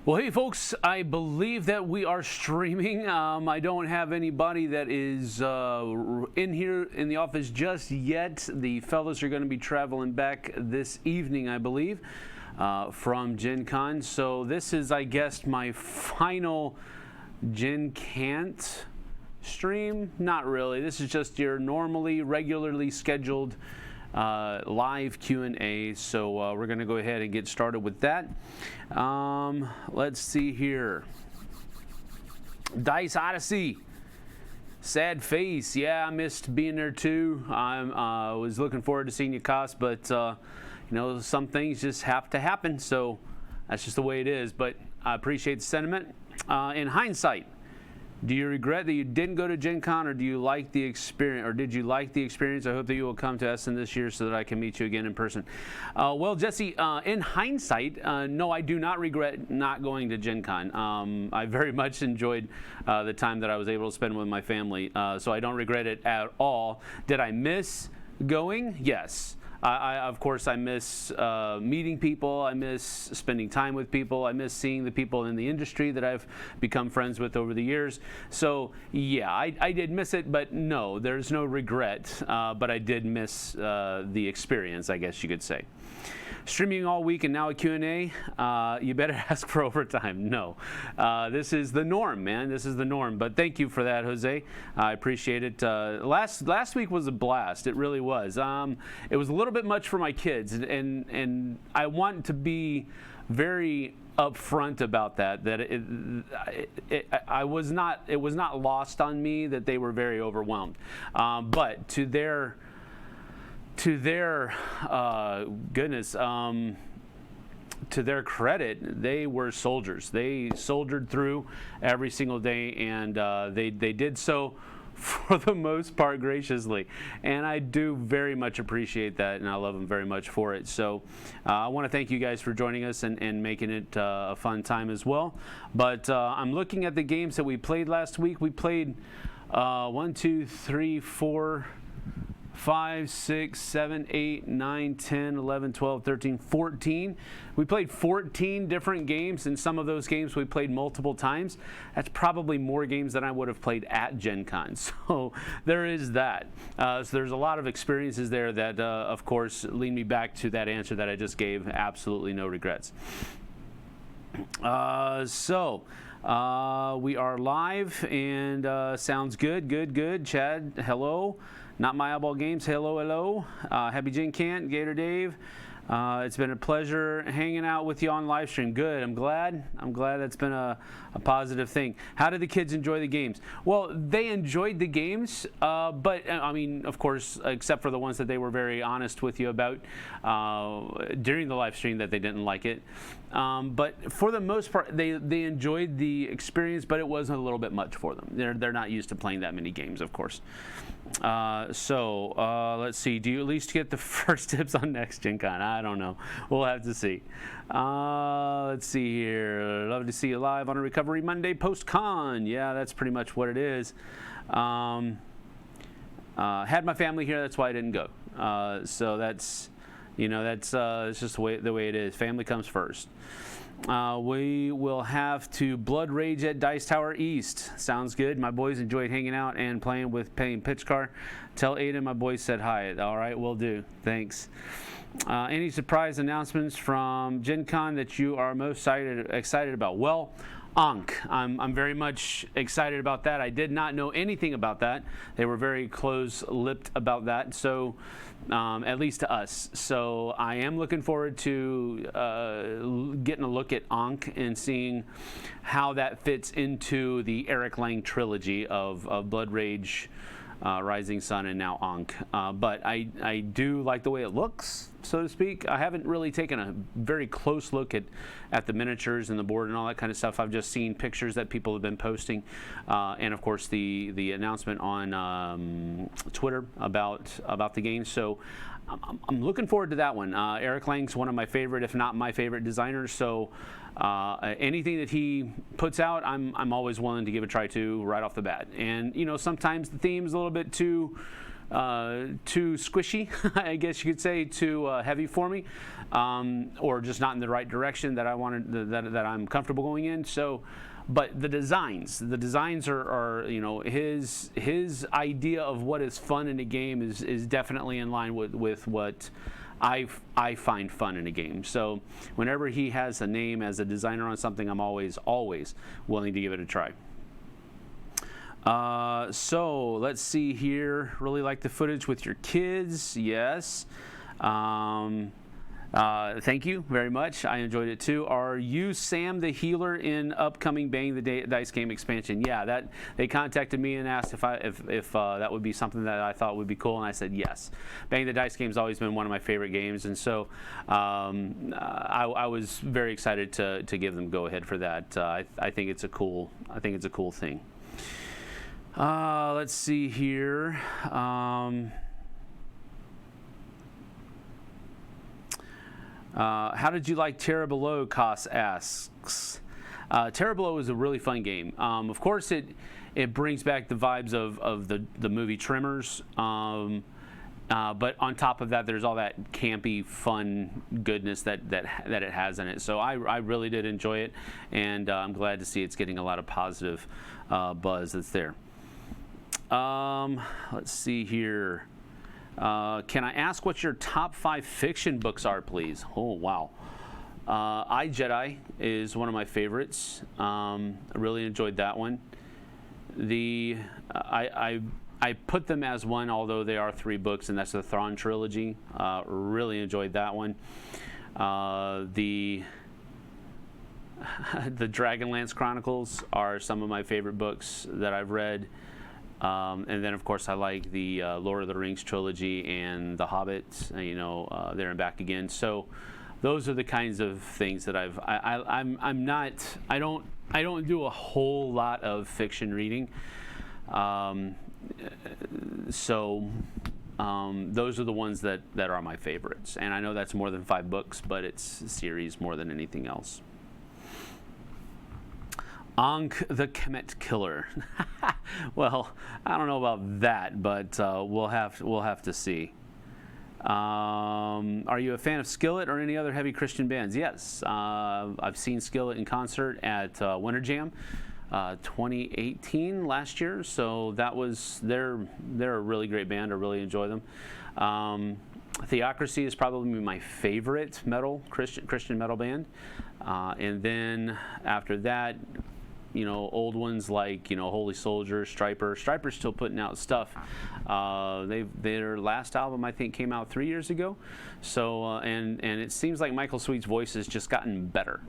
Well, hey folks, I believe that we are streaming. I don't have anybody that is in here in the office just yet. The fellas are going to be traveling back this evening, I believe, from Gen Con. So this is, I guess, my final Gen Can't stream. Not really. This is just your regularly scheduled live Q&A, so we're going to go ahead and get started with that. Let's see here. Dice Odyssey, sad face. Yeah, I missed being there too. I was looking forward to seeing you, Cos, but you know, some things just have to happen, so that's just the way it is. But I appreciate the sentiment. In hindsight, do you regret that you didn't go to Gen Con, or do you like the experience, or did you like the experience? I hope that you will come to Essen this year so that I can meet you again in person. Well, Jesse, in hindsight, no, I do not regret not going to Gen Con. I very much enjoyed the time that I was able to spend with my family, so I don't regret it at all. Did I miss going? Yes. Of course, I miss meeting people. I miss spending time with people. I miss seeing the people in the industry that I've become friends with over the years. So, yeah, I did miss it, but no, there's no regret. But I did miss the experience, I guess you could say. Streaming all week and now a Q&A, you better ask for overtime. No, this is the norm, man. This is the norm. But thank you for that, Jose. I appreciate it. Last week was a blast. It really was. It was a little bit much for my kids, and I want to be very upfront about that. That it was not lost on me that they were very overwhelmed. But to their goodness, to their credit, they were soldiers. They soldiered through every single day, and they did so for the most part graciously, and I do very much appreciate that, and I love them very much for it. So I want to thank you guys for joining us and making it a fun time as well. But I'm looking at the games that we played last week. We played 1, 2, 3, 4, 5, 6, 7, 8, 9, 10, 11, 12, 13, 14. We played 14 different games, and some of those games we played multiple times. That's probably more games than I would have played at Gen Con. So there is that. So there's a lot of experiences there that, of course, lead me back to that answer that I just gave. Absolutely no regrets. We are live, and sounds good, good. Chad, hello. Not My Eyeball Games, hello. Happy Gen Cant, Gator Dave. It's been a pleasure hanging out with you on live stream. Good, I'm glad that's been a positive thing. How did the kids enjoy the games? Well, they enjoyed the games, but I mean, of course, except for the ones that they were very honest with you about during the live stream that they didn't like it. But for the most part, they enjoyed the experience, but it was a little bit much for them. They're not used to playing that many games, of course. Let's see. Do you at least get the first tips on next Gen Con? I don't know. We'll have to see. Let's see here. Love to see you live on a Recovery Monday post-con. Yeah, that's pretty much what it is. Had my family here. That's why I didn't go. So that's, you know, that's it's just the way it is. Family comes first. We will have to Blood Rage at Dice Tower East. Sounds good. My boys enjoyed hanging out and playing Pitch Car. Tell Aiden my boys said hi. All right, will do. Thanks. Any surprise announcements from Gen Con that you are most excited about? Well, Ankh. I'm very much excited about that. I did not know anything about that. They were very close-lipped about that, so at least to us. So I am looking forward to getting a look at Ankh and seeing how that fits into the Eric Lang trilogy of Blood Rage, Rising Sun, and now Ankh. But I do like the way it looks, so to speak. I haven't really taken a very close look at the miniatures and the board and all that kind of stuff. I've just seen pictures that people have been posting, and of course the announcement on Twitter about the game. So I'm looking forward to that one. Eric Lang's one of my favorite, if not my favorite designers. So anything that he puts out, I'm always willing to give a try to right off the bat. And you know, sometimes the theme's a little bit too too squishy, I guess you could say, too heavy for me, or just not in the right direction that I wanted, that I'm comfortable going in. So, but the designs are his idea of what is fun in a game is definitely in line with what I find fun in a game. So whenever he has a name as a designer on something, I'm always willing to give it a try. So let's see here. Really like the footage with your kids. Yes. Thank you very much. I enjoyed it too. Are you Sam the Healer in upcoming Bang the Dice game expansion? Yeah, that they contacted me and asked if that would be something that I thought would be cool, and I said yes. Bang the Dice game's always been one of my favorite games, and so I was very excited to give them go ahead for that. I think it's a cool thing. Let's see here. How did you like Terra Below? Koss asks. Terra Below is a really fun game. Of course, it brings back the vibes of the movie Tremors. But on top of that, there's all that campy, fun goodness that it has in it. So I really did enjoy it, and I'm glad to see it's getting a lot of positive buzz that's there. Let's see here. Can I ask what your top 5 fiction books are, please? Oh, wow. I, Jedi is one of my favorites. I really enjoyed that one. I put them as one, although they are 3 books, and that's the Thrawn trilogy. Really enjoyed that one. The Dragonlance Chronicles are some of my favorite books that I've read. And then, of course, I like the Lord of the Rings trilogy and The Hobbit, There and Back Again. So those are the kinds of things that I don't do a whole lot of fiction reading. So those are the ones that are my favorites. And I know that's more than 5 books, but it's a series more than anything else. Ankh the Kemet Killer. Well, I don't know about that, but we'll have to see. Are you a fan of Skillet or any other heavy Christian bands? Yes, I've seen Skillet in concert at Winter Jam 2018 last year. So that was they're a really great band. I really enjoy them. Theocracy is probably my favorite Christian metal band, and then after that, old ones like Holy Soldier, Striper. Striper's still putting out stuff. Their last album I think came out 3 years ago. So and it seems like Michael Sweet's voice has just gotten better.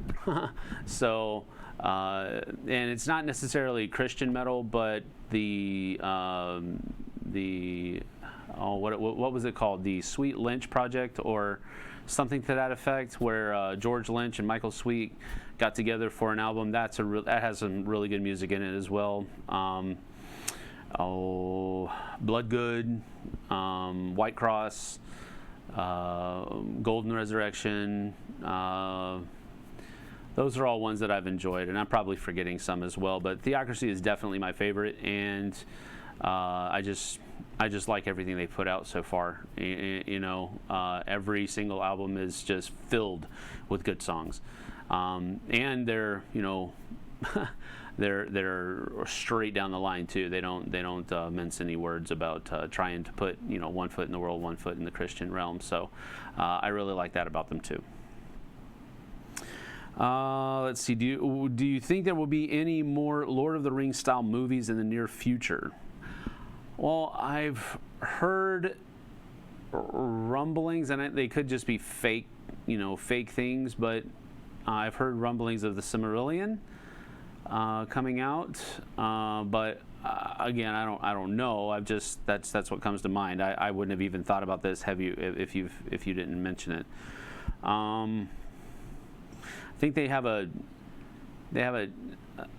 So and it's not necessarily Christian metal, but what was it called? The Sweet Lynch Project or something to that effect, where George Lynch and Michael Sweet got together for an album. That has some really good music in it as well. Bloodgood, White Cross, Golden Resurrection. Those are all ones that I've enjoyed, and I'm probably forgetting some as well. But Theocracy is definitely my favorite, and I just like everything they put out so far. Every single album is just filled with good songs, and they're they're straight down the line too. They don't mince any words about trying to put one foot in the world, one foot in the Christian realm. So I really like that about them too. Let's see. Do you think there will be any more Lord of the Rings style movies in the near future? Well, I've heard rumblings, and they could just be fake things, but I've heard rumblings of the Silmarillion coming out. But again, I don't know. That's what comes to mind. I wouldn't have even thought about this if you didn't mention it. I think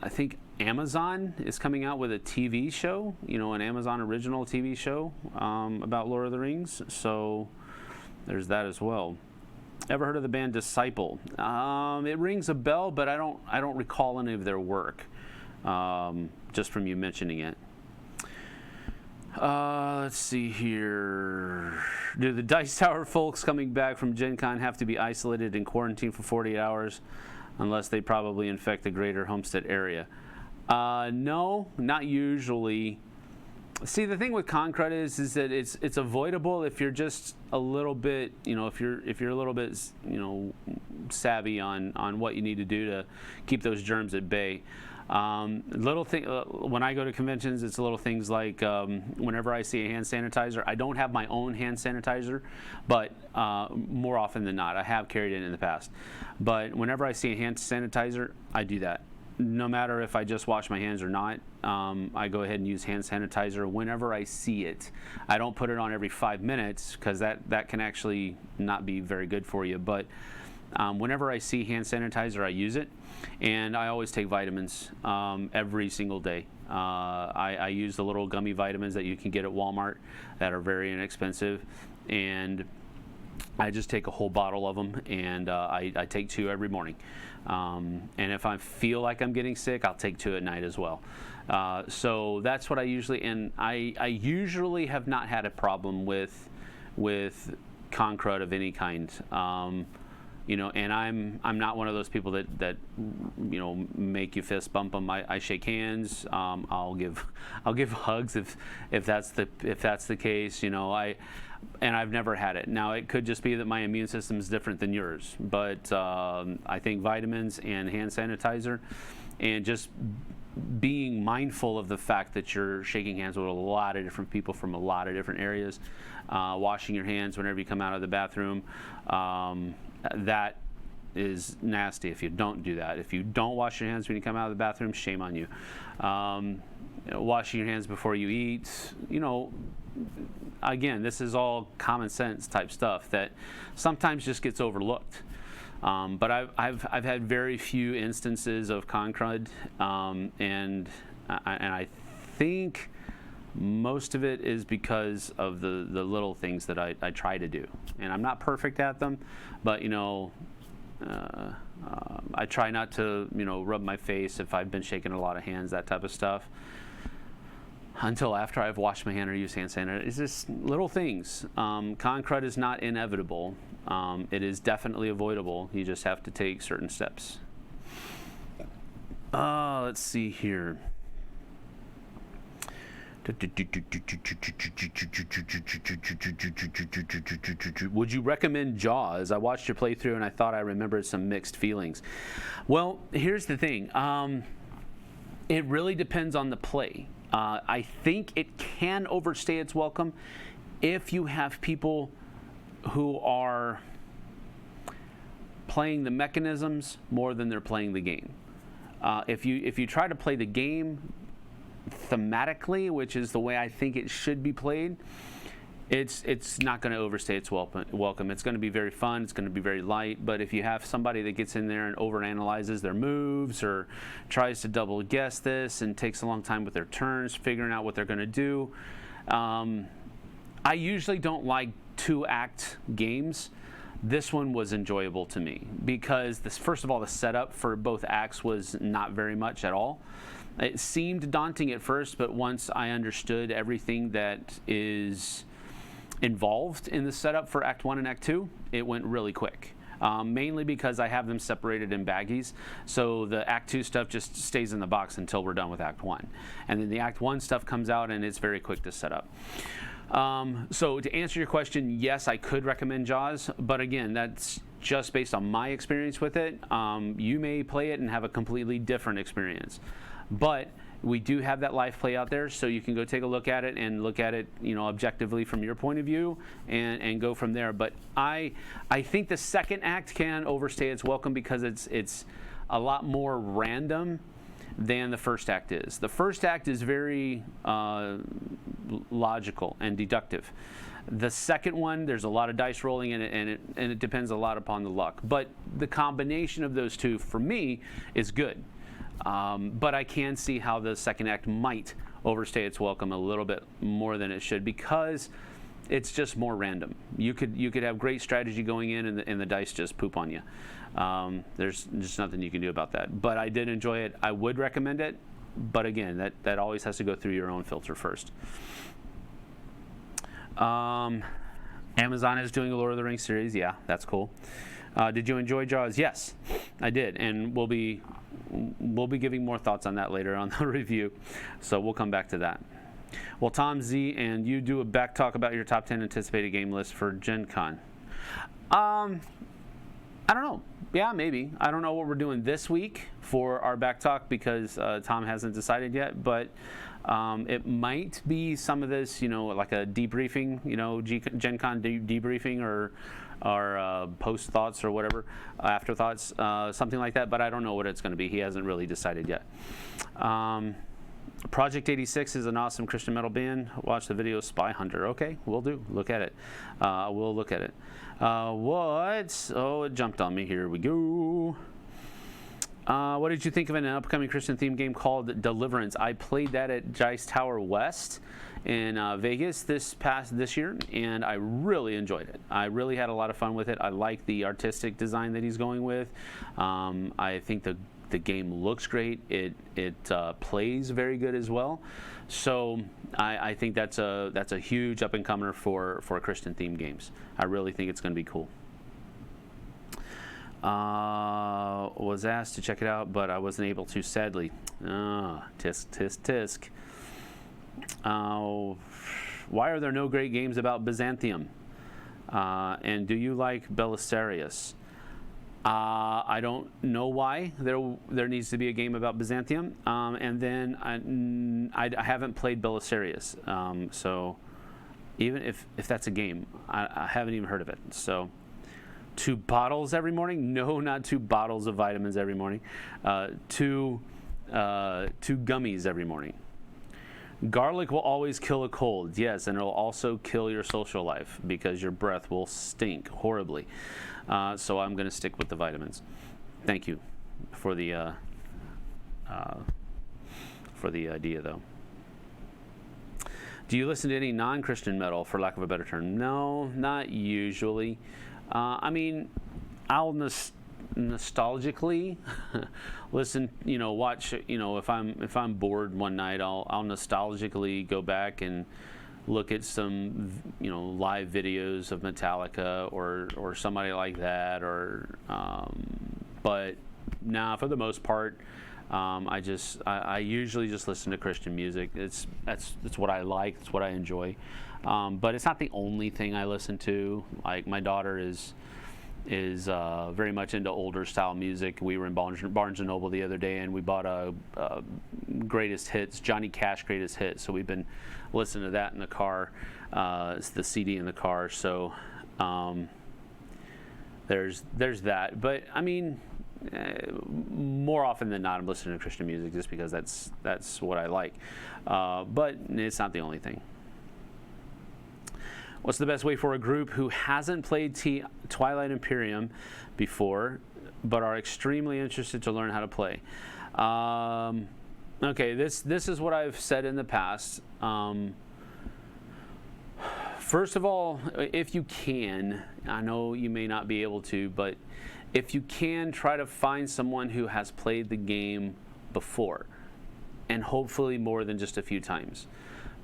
I think Amazon is coming out with a TV show, an Amazon original TV show about Lord of the Rings. So there's that as well. Ever heard of the band Disciple? It rings a bell, but I don't recall any of their work, just from you mentioning it. Let's see here. Do the Dice Tower folks coming back from Gen Con have to be isolated and quarantined for 48 hours unless they probably infect the greater Homestead area? No, not usually. See, the thing with con crud is that it's avoidable if you're just a little bit, if you're a little bit, savvy on what you need to do to keep those germs at bay. Little thing when I go to conventions, it's little things like whenever I see a hand sanitizer, I don't have my own hand sanitizer, but more often than not, I have carried it in the past. But whenever I see a hand sanitizer, I do that. No matter if I just wash my hands or not, I go ahead and use hand sanitizer whenever I see it. I don't put it on every 5 minutes because that can actually not be very good for you. But whenever I see hand sanitizer, I use it. And I always take vitamins every single day. I use the little gummy vitamins that you can get at Walmart that are very inexpensive. And I just take a whole bottle of them, and I take 2 every morning. And if I feel like I'm getting sick, I'll take 2 at night as well. So that's what I usually, and I usually have not had a problem with con crud of any kind. And I'm not one of those people that make you fist bump them. I shake hands. I'll give hugs if that's the case. And I've never had it. Now, it could just be that my immune system is different than yours, but I think vitamins and hand sanitizer and just being mindful of the fact that you're shaking hands with a lot of different people from a lot of different areas, washing your hands whenever you come out of the bathroom, that is nasty if you don't do that. If you don't wash your hands when you come out of the bathroom, shame on you. Washing your hands before you eat, again, this is all common sense type stuff that sometimes just gets overlooked. But I've had very few instances of con crud, and I think most of it is because of the little things that I try to do, and I'm not perfect at them, but I try not to rub my face if I've been shaking a lot of hands, that type of stuff, until after I've washed my hand or used hand sanitizer. It's just little things. Con crud is not inevitable. It is definitely avoidable. You just have to take certain steps. Let's see here. Would you recommend Jaws? I watched your playthrough and I thought I remembered some mixed feelings. Well, here's the thing. It really depends on the play. I think it can overstay its welcome if you have people who are playing the mechanisms more than they're playing the game. If you try to play the game thematically, which is the way I think it should be played, it's not going to overstay its welcome. It's going to be very fun. It's going to be very light. But if you have somebody that gets in there and overanalyzes their moves or tries to double guess this and takes a long time with their turns, figuring out what they're going to do, I usually don't like 2-act games. This one was enjoyable to me because first of all, the setup for both acts was not very much at all. It seemed daunting at first, but once I understood everything that is involved in the setup for Act 1 and Act 2, it went really quick. Mainly because I have them separated in baggies, so the Act 2 stuff just stays in the box until we're done with Act 1. And then the Act 1 stuff comes out and it's very quick to set up. So to answer your question, yes, I could recommend Jaws, but again, that's just based on my experience with it. You may play it and have a completely different experience. But we do have that live play out there, so you can go take a look at it and look at it, objectively from your point of view, and go from there. But I think the second act can overstay its welcome because it's a lot more random than the first act is. The first act is very logical and deductive. The second one, there's a lot of dice rolling in it, and it depends a lot upon the luck. But the combination of those two, for me, is good. But I can see how the second act might overstay its welcome a little bit more than it should because it's just more random. You could have great strategy going in and the dice just poop on you. There's just nothing you can do about that. But I did enjoy it. I would recommend it. But again, that always has to go through your own filter first. Amazon is doing a Lord of the Rings series. Yeah, that's cool. Did you enjoy Jaws? Yes, I did, and we'll be giving more thoughts on that later on the review. So we'll come back to that. Well, Tom Z and you do a back talk about your top 10 anticipated game list for Gen Con. I don't know. Yeah, maybe. I don't know what we're doing this week for our back talk because Tom hasn't decided yet, but it might be some of this, like a debriefing, Gen Con debriefing or post thoughts or whatever, afterthoughts, something like that, but I don't know what it's going to be. He hasn't really decided yet. Project 86 is an awesome Christian metal band. Watch the video Spy Hunter. Okay, we'll do. Look at it. We'll look at it. What? Oh, it jumped on me. Here we go. What did you think of an upcoming Christian themed game called Deliverance? I played that at Dice Tower West in Vegas this year, and I really enjoyed it. I really had a lot of fun with it. I like the artistic design that he's going with. I think the game looks great. It plays very good as well. So I think that's a huge up and comer for Christian themed games. I really think it's going to be cool. Was asked to check it out, but I wasn't able to, sadly. Tisk, tisk, tisk. Why are there no great games about Byzantium? And do you like Belisarius? I don't know why there needs to be a game about Byzantium. And then I haven't played Belisarius. So even if that's a game, I haven't even heard of it. So 2 bottles every morning? No, not 2 bottles of vitamins every morning. 2 gummies every morning. Garlic will always kill a cold. Yes, and it'll also kill your social life because your breath will stink horribly. So I'm going to stick with the vitamins. Thank you for the idea, though. Do you listen to any non-Christian metal, for lack of a better term? No, not usually. I mean, I'll nostalgically listen, watch, if I'm bored one night, I'll nostalgically go back and look at some, live videos of Metallica or somebody like that, but nah, for the most part, I usually just listen to Christian music. That's what I like. It's what I enjoy. But it's not the only thing I listen to. Like my daughter is very much into older style music. We were in Barnes & Noble the other day, and we bought a greatest hits, Johnny Cash greatest hits. So we've been listening to that in the car. It's the CD in the car. So there's that. But I mean, more often than not, I'm listening to Christian music just because that's what I like. But it's not the only thing. What's the best way for a group who hasn't played Twilight Imperium before, but are extremely interested to learn how to play? Okay, this is what I've said in the past. First of all, if you can, I know you may not be able to, but if you can, try to find someone who has played the game before, and hopefully more than just a few times,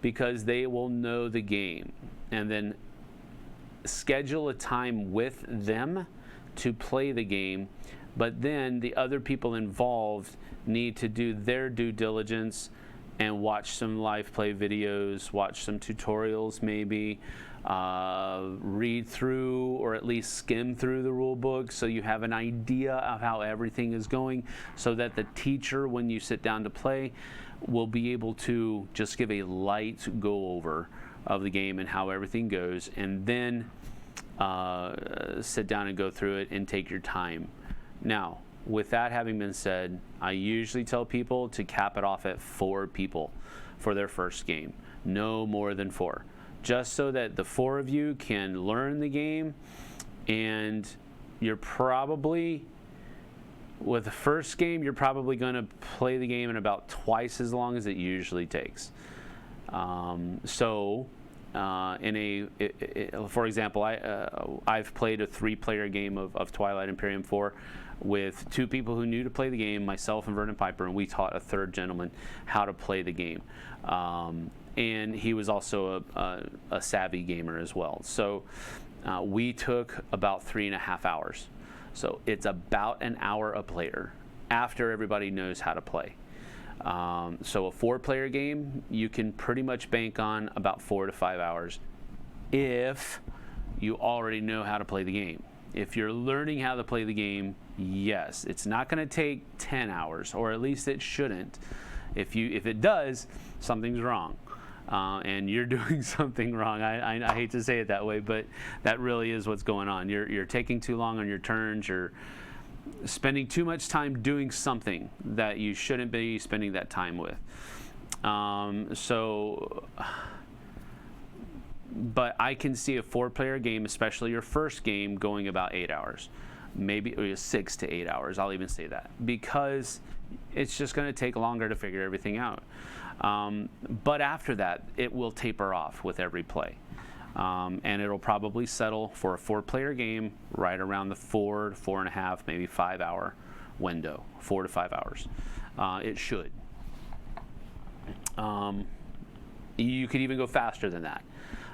because they will know the game. And then schedule a time with them to play the game, but then the other people involved need to do their due diligence and watch some live play videos, watch some tutorials maybe, read through or at least skim through the rule book so you have an idea of how everything is going, so that the teacher, when you sit down to play, will be able to just give a light go over of the game and how everything goes, and then sit down and go through it and take your time. Now, with that having been said, I usually tell people to cap it off at 4 people for their first game, no more than 4, just so that the 4 of you can learn the game. And you're probably, with the first game, you're probably going to play the game in about twice as long as it usually takes. For example, I've played a 3-player game of Twilight Imperium 4 with 2 people who knew to play the game, myself and Vernon Piper, and we taught a 3rd gentleman how to play the game. and he was also a savvy gamer as well. So we took about 3.5 hours. So it's about an hour a player after everybody knows how to play. So a 4-player game, you can pretty much bank on about 4 to 5 hours if you already know how to play the game. If you're learning how to play the game, yes, it's not going to take 10 hours, or at least it shouldn't. If it does, something's wrong. And you're doing something wrong. I hate to say it that way, but that really is what's going on. You're taking too long on your turns. You're spending too much time doing something that you shouldn't be spending that time with. But I can see a 4-player game, especially your first game, going about 8 hours, maybe 6 to 8 hours. I'll even say that, because it's just going to take longer to figure everything out. But after that, it will taper off with every play. And it'll probably settle for a 4-player game right around the 4 to 4.5, maybe 5 hour window, 4 to 5 hours. It should. You could even go faster than that.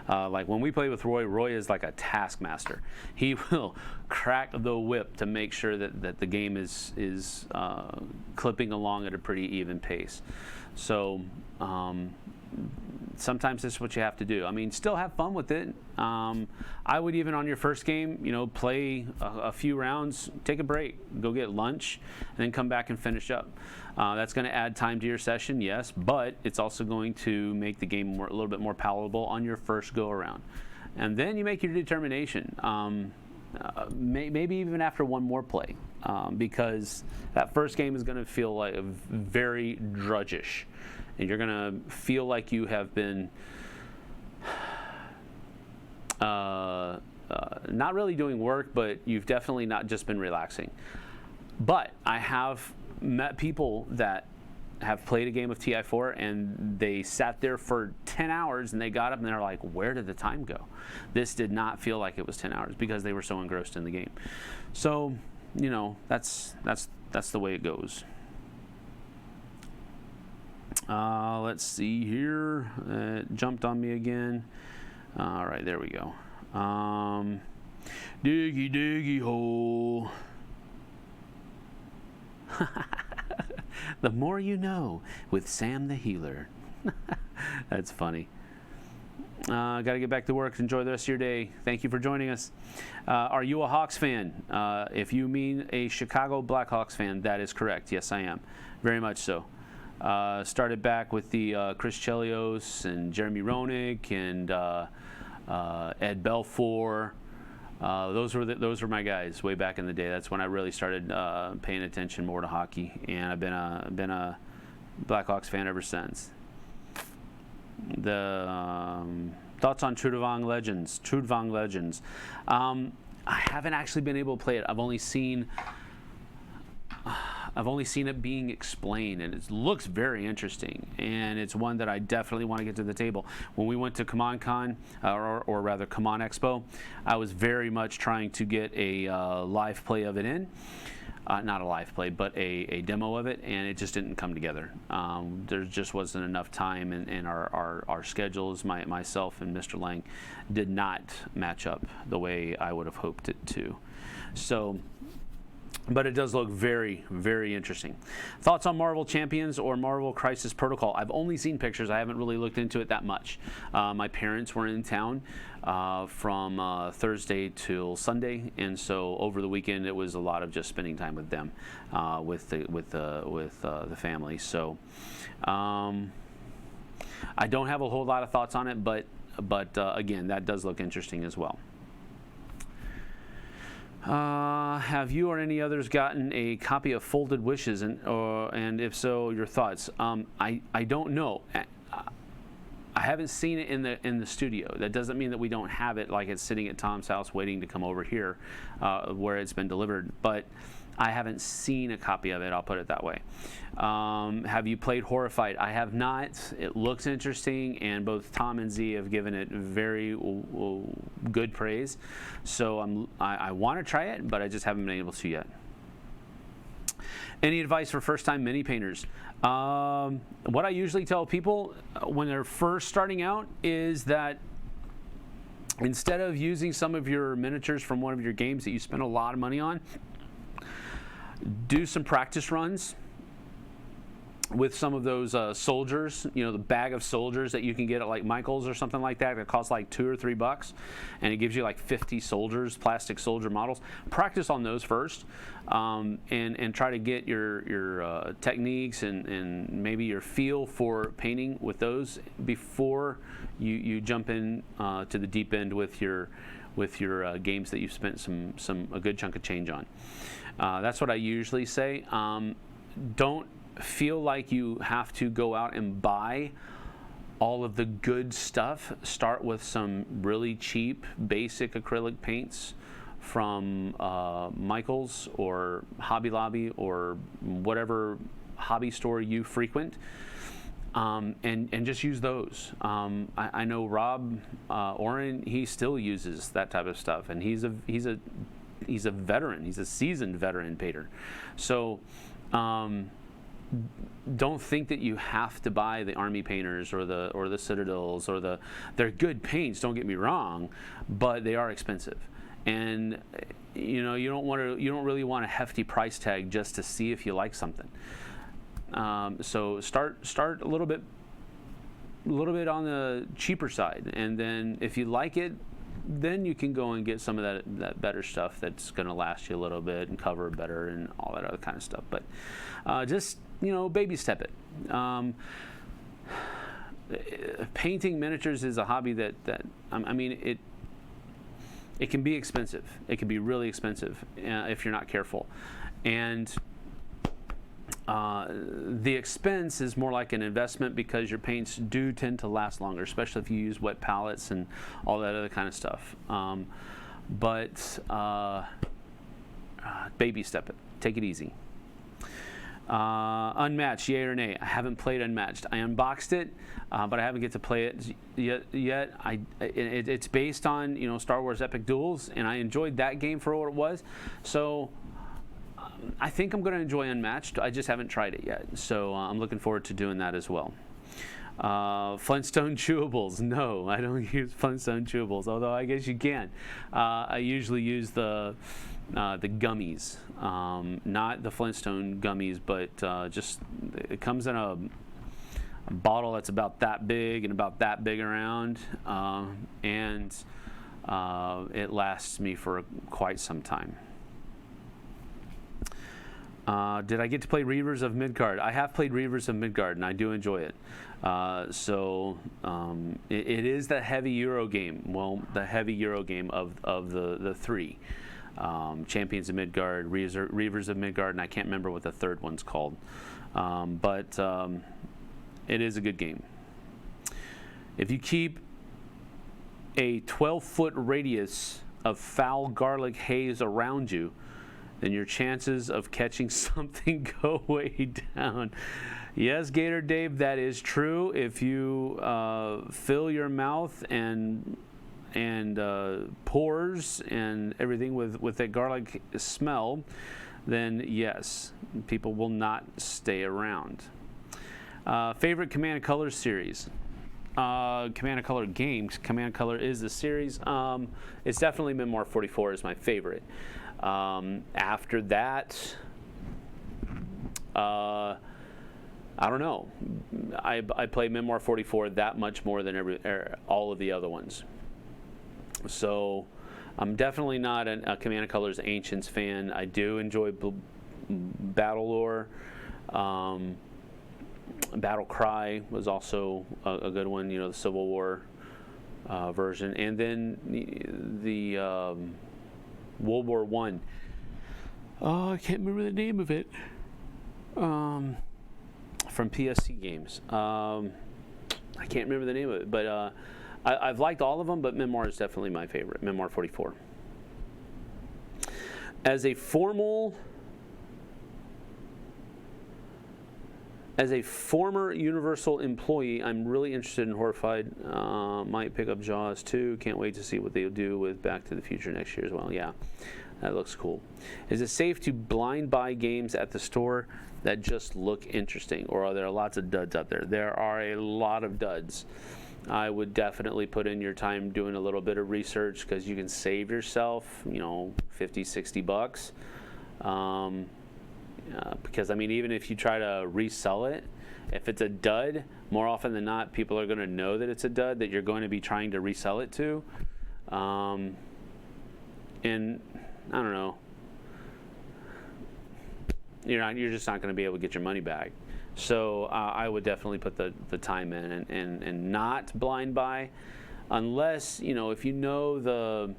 Like when we play with Roy, Roy is like a taskmaster. He will crack the whip to make sure that the game is clipping along at a pretty even pace. So sometimes this is what you have to do. I mean, still have fun with it. I would even on your first game, play a few rounds, take a break, go get lunch, and then come back and finish up. That's going to add time to your session, yes, but it's also going to make the game a little bit more palatable on your first go around. And then you make your determination, maybe even after one more play, because that first game is going to feel like very drudgish, and you're going to feel like you have been not really doing work, but you've definitely not just been relaxing. But I have met people that have played a game of TI4 and they sat there for 10 hours and they got up and they're like, where did the time go? This did not feel like it was 10 hours because they were so engrossed in the game. So, that's the way it goes. Let's see here. It jumped on me again. All right, there we go. Diggy, diggy, hole. The more you know with Sam the Healer. That's funny. Got to get back to work. Enjoy the rest of your day. Thank you for joining us. Are you a Hawks fan? If you mean a Chicago Blackhawks fan, that is correct. Yes, I am. Very much so. Started back with the Chris Chelios and Jeremy Roenick and Ed Belfour. Those were my guys way back in the day. That's when I really started paying attention more to hockey, and I've been a Blackhawks fan ever since. The thoughts on Trudvang Legends. I haven't actually been able to play it. I've only seen it being explained, and it looks very interesting, and it's one that I definitely want to get to the table. When we went to CommandCon, or rather Command Expo, I was very much trying to get a live play of it in. Not a live play, but a demo of it, and it just didn't come together. There just wasn't enough time, and our schedules, myself and Mr. Lang, did not match up the way I would have hoped it to. So, but it does look very, very interesting. Thoughts on Marvel Champions or Marvel Crisis Protocol? I've only seen pictures. I haven't really looked into it that much. My parents were in town from Thursday till Sunday, and so over the weekend it was a lot of just spending time with them, with the family. So I don't have a whole lot of thoughts on it, but again, that does look interesting as well. Have you or any others gotten a copy of Folded Wishes, and if so, your thoughts? I don't know. I haven't seen it in the studio. That doesn't mean that we don't have it, like it's sitting at Tom's house waiting to come over here, where it's been delivered. But I haven't seen a copy of it. I'll put it that way. Have you played Horrified? I have not. It looks interesting, and both Tom and Z have given it very good praise. So I want to try it, but I just haven't been able to yet. Any advice for first-time mini painters? What I usually tell people when they're first starting out is that instead of using some of your miniatures from one of your games that you spend a lot of money on, do some practice runs with some of those soldiers, the bag of soldiers that you can get at like Michael's or something like that costs like $2 or $3, and it gives you like 50 soldiers, plastic soldier models. Practice on those first, and try to get your techniques and maybe your feel for painting with those before you jump in to the deep end with your games that you've spent a good chunk of change on. That's what I usually say. Don't feel like you have to go out and buy all of the good stuff. Start with some really cheap basic acrylic paints from Michael's or Hobby Lobby or whatever hobby store you frequent, and just use those. I know Rob Oren, he still uses that type of stuff, and he's a veteran. He's a seasoned veteran painter. So don't think that you have to buy the Army painters or the Citadels they're good paints, don't get me wrong, but they are expensive, and you don't really want a hefty price tag just to see if you like something. So start a little bit on the cheaper side, and then if you like it, then you can go and get some of that better stuff that's going to last you a little bit and cover better and all that other kind of stuff. But just baby step it. Painting miniatures is a hobby that it can be expensive. It can be really expensive if you're not careful, and the expense is more like an investment because your paints do tend to last longer, especially if you use wet palettes and all that other kind of stuff. But baby step it. Take it easy. Unmatched, yay or nay? I haven't played Unmatched. I unboxed it, but I haven't get to play it yet. It's based on Star Wars Epic Duels, and I enjoyed that game for what it was. So I think I'm going to enjoy Unmatched. I just haven't tried it yet, so I'm looking forward to doing that as well. Flintstone chewables. No, I don't use Flintstone chewables, although I guess you can. I usually use the gummies, not the Flintstone gummies, but just it comes in a bottle that's about that big and about that big around, and it lasts me for quite some time. Did I get to play Reavers of Midgard? I have played Reavers of Midgard, and I do enjoy it. It is the heavy Euro game. Well, the heavy Euro game of the three. Champions of Midgard, Reavers of Midgard, and I can't remember what the third one's called. But it is a good game. If you keep a 12-foot radius of foul garlic haze around you, then your chances of catching something go way down. Yes, Gator Dave, that is true. If you fill your mouth and pores and everything with that garlic smell, then yes, people will not stay around. Favorite Command & Color series? Command & Color games. Command & Color is the series. It's definitely Memoir 44 is my favorite. After that, I don't know. I play Memoir 44 that much more than all of the other ones. So I'm definitely not a Command & Colors Ancients fan. I do enjoy Battle Lore. Battle Cry was also a good one, the Civil War version. And then the World War I. Oh, I can't remember the name of it. From PSC games. I can't remember the name of it, but I've liked all of them, but Memoir is definitely my favorite. Memoir 44. As a former Universal employee, I'm really interested in Horrified. Might pick up Jaws too. Can't wait to see what they'll do with Back to the Future next year as well. Yeah, That looks cool. Is it safe to blind buy games at the store that just look interesting, or are there lots of duds out there? There are a lot of duds. I would definitely put in your time doing a little bit of research, because you can save yourself, $50-$60. Because I mean, even if you try to resell it, if it's a dud, more often than not, people are going to know that it's a dud that you're going to be trying to resell it to. And I don't know, you're just not going to be able to get your money back. So I would definitely put the time in and not blind buy, unless if you know the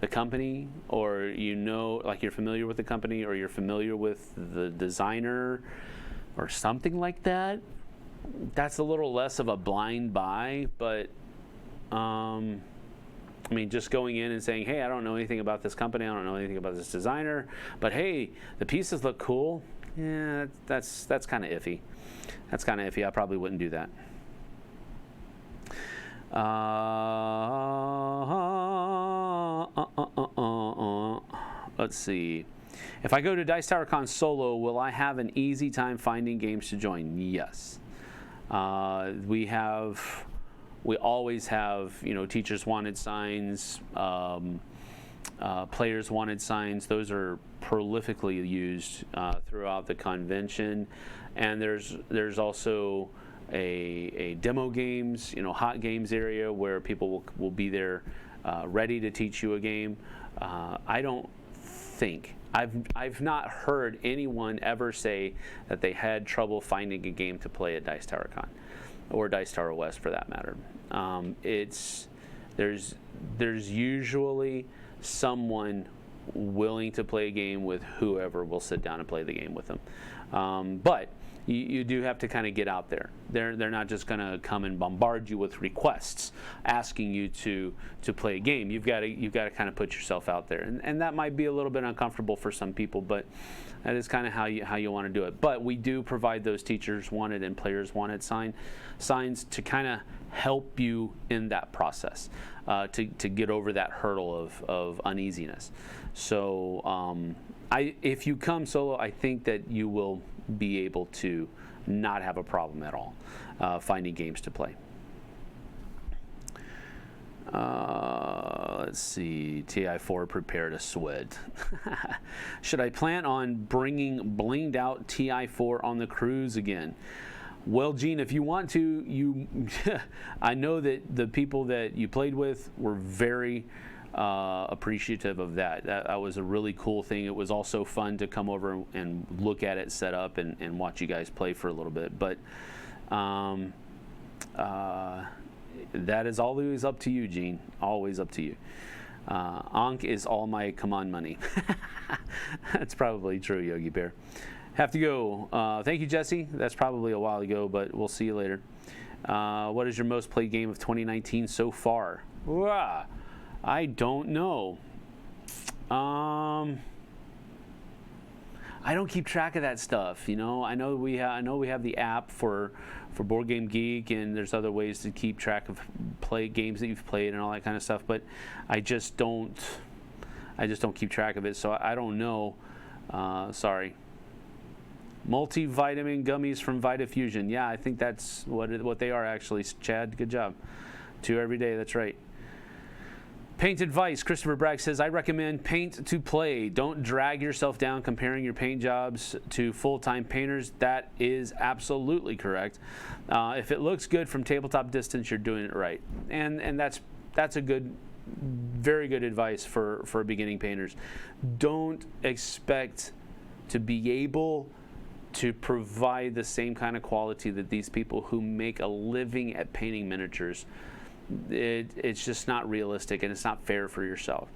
company, or like you're familiar with the company, or you're familiar with the designer or something like that. That's a little less of a blind buy, but I mean, just going in and saying, hey, I don't know anything about this company, I don't know anything about this designer, but hey, the pieces look cool. Yeah, that's kind of iffy. That's kind of iffy. I probably wouldn't do that. Let's see. If I go to Dice Tower Con solo, will I have an easy time finding games to join? Yes. We always have, teachers wanted signs, players wanted signs. Those are prolifically used throughout the convention. And there's also a demo games, hot games area where people will be there ready to teach you a game. I've not heard anyone ever say that they had trouble finding a game to play at Dice Tower Con, or Dice Tower West for that matter. There's usually someone willing to play a game with whoever will sit down and play the game with them. But you do have to kind of get out there. They're not just going to come and bombard you with requests asking you to play a game. You've got to kind of put yourself out there, and that might be a little bit uncomfortable for some people, but that is kind of how you want to do it. But we do provide those teachers wanted and players wanted signs to kind of help you in that process, to get over that hurdle of uneasiness. So if you come solo, I think that you will be able to not have a problem at all finding games to play. Let's see. TI4 prepare to sweat. Should I plan on bringing blinged out TI4 on the cruise again? Well, Gene, if you want to, I know that the people that you played with were very appreciative of that. That was a really cool thing. It was also fun to come over and look at it set up and watch you guys play for a little bit. But that is always up to you, Gene. Always up to you. Ankh is all my command money. That's probably true, Yogi Bear. Have to go. Thank you, Jesse. That's probably a while ago, but we'll see you later. What is your most played game of 2019 so far? I don't know. I don't keep track of that stuff. I know we have the app for Board Game Geek, and there's other ways to keep track of games that you've played and all that kind of stuff. But I just don't keep track of it, so I don't know. Sorry. Multivitamin gummies from VitaFusion. Yeah, I think that's what they are actually. Chad, good job. 2 every day. That's right. Paint advice. Christopher Bragg says, I recommend paint to play. Don't drag yourself down comparing your paint jobs to full-time painters. That is absolutely correct. If it looks good from tabletop distance, you're doing it right. And that's a good, very good advice for beginning painters. Don't expect to be able to provide the same kind of quality that these people who make a living at painting miniatures. It's just not realistic, and it's not fair for yourself.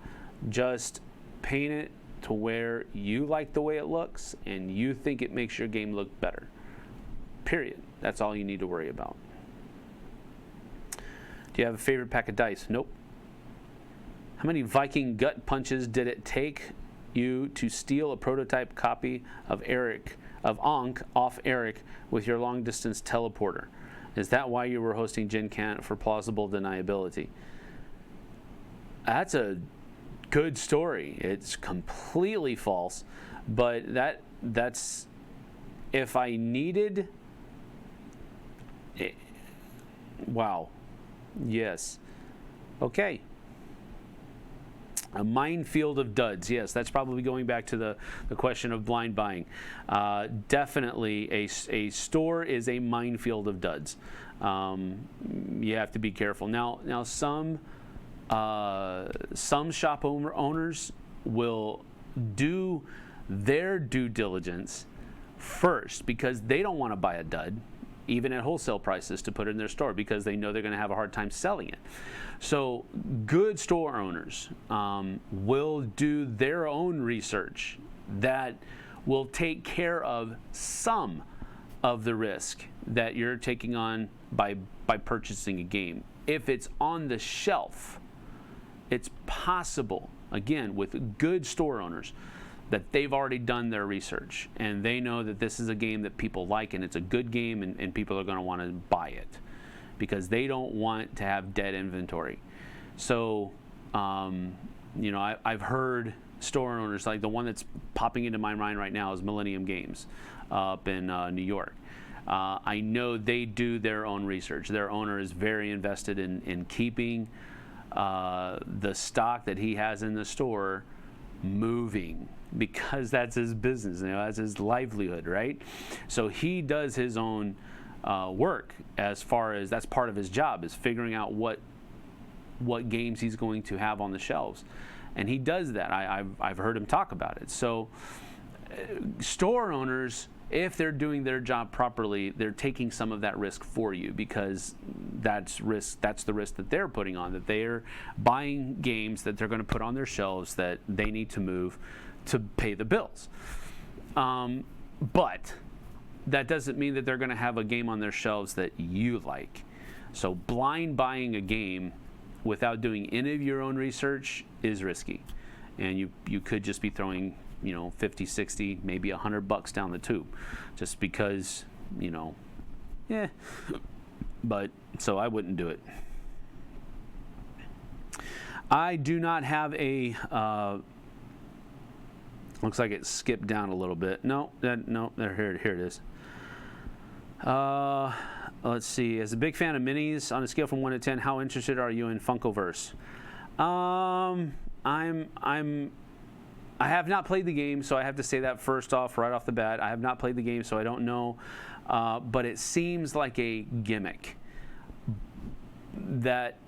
Just paint it to where you like the way it looks and you think it makes your game look better. Period. That's all you need to worry about. Do you have a favorite pack of dice? Nope. How many Viking gut punches did it take you to steal a prototype copy of Ankh off Eric with your long distance teleporter? Is that why you were hosting Gen Con for plausible deniability? That's a good story. It's completely false, but that's if I needed. Wow. Yes. Okay. A minefield of duds. Yes, that's probably going back to the question of blind buying. Definitely a store is a minefield of duds. You have to be careful. Now some shop owners will do their due diligence first because they don't want to buy a dud, even at wholesale prices, to put it in their store because they know they're going to have a hard time selling it. So good store owners will do their own research that will take care of some of the risk that you're taking on by purchasing a game. If it's on the shelf, it's possible, again, with good store owners, that they've already done their research and they know that this is a game that people like and it's a good game and people are going to want to buy it because they don't want to have dead inventory. So, I've heard store owners, like the one that's popping into my mind right now is Millennium Games up in New York. I know they do their own research. Their owner is very invested in keeping the stock that he has in the store moving because that's his business, that's his livelihood, right? So he does his own work as far as that's part of his job, is figuring out what games he's going to have on the shelves, and he does that. I've heard him talk about it. So store owners, if they're doing their job properly, they're taking some of that risk for you because that's the risk that they're putting on, that they're buying games that they're going to put on their shelves that they need to move to pay the bills. But that doesn't mean that they're going to have a game on their shelves that you like. So blind buying a game without doing any of your own research is risky, and you could just be throwing 50, 60, maybe $100 down the tube just because, but so I wouldn't do it. I do not have a, looks like it skipped down a little bit. No, here it is. Let's see. As a big fan of minis, on a scale from 1 to 10, how interested are you in Funkoverse? I have not played the game, so I have to say that first off, right off the bat. I have not played the game, so I don't know. But it seems like a gimmick that,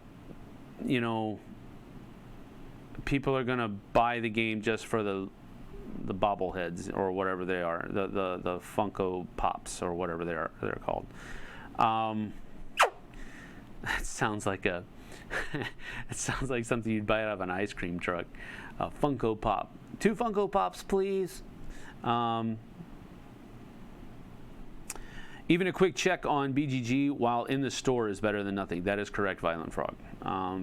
people are going to buy the game just for the bobbleheads or whatever they are, the Funko Pops or whatever they're called. That sounds like it sounds like something you'd buy out of an ice cream truck. A Funko Pop. 2 Funko Pops, please. Even a quick check on BGG while in the store is better than nothing. That is correct, Violent Frog.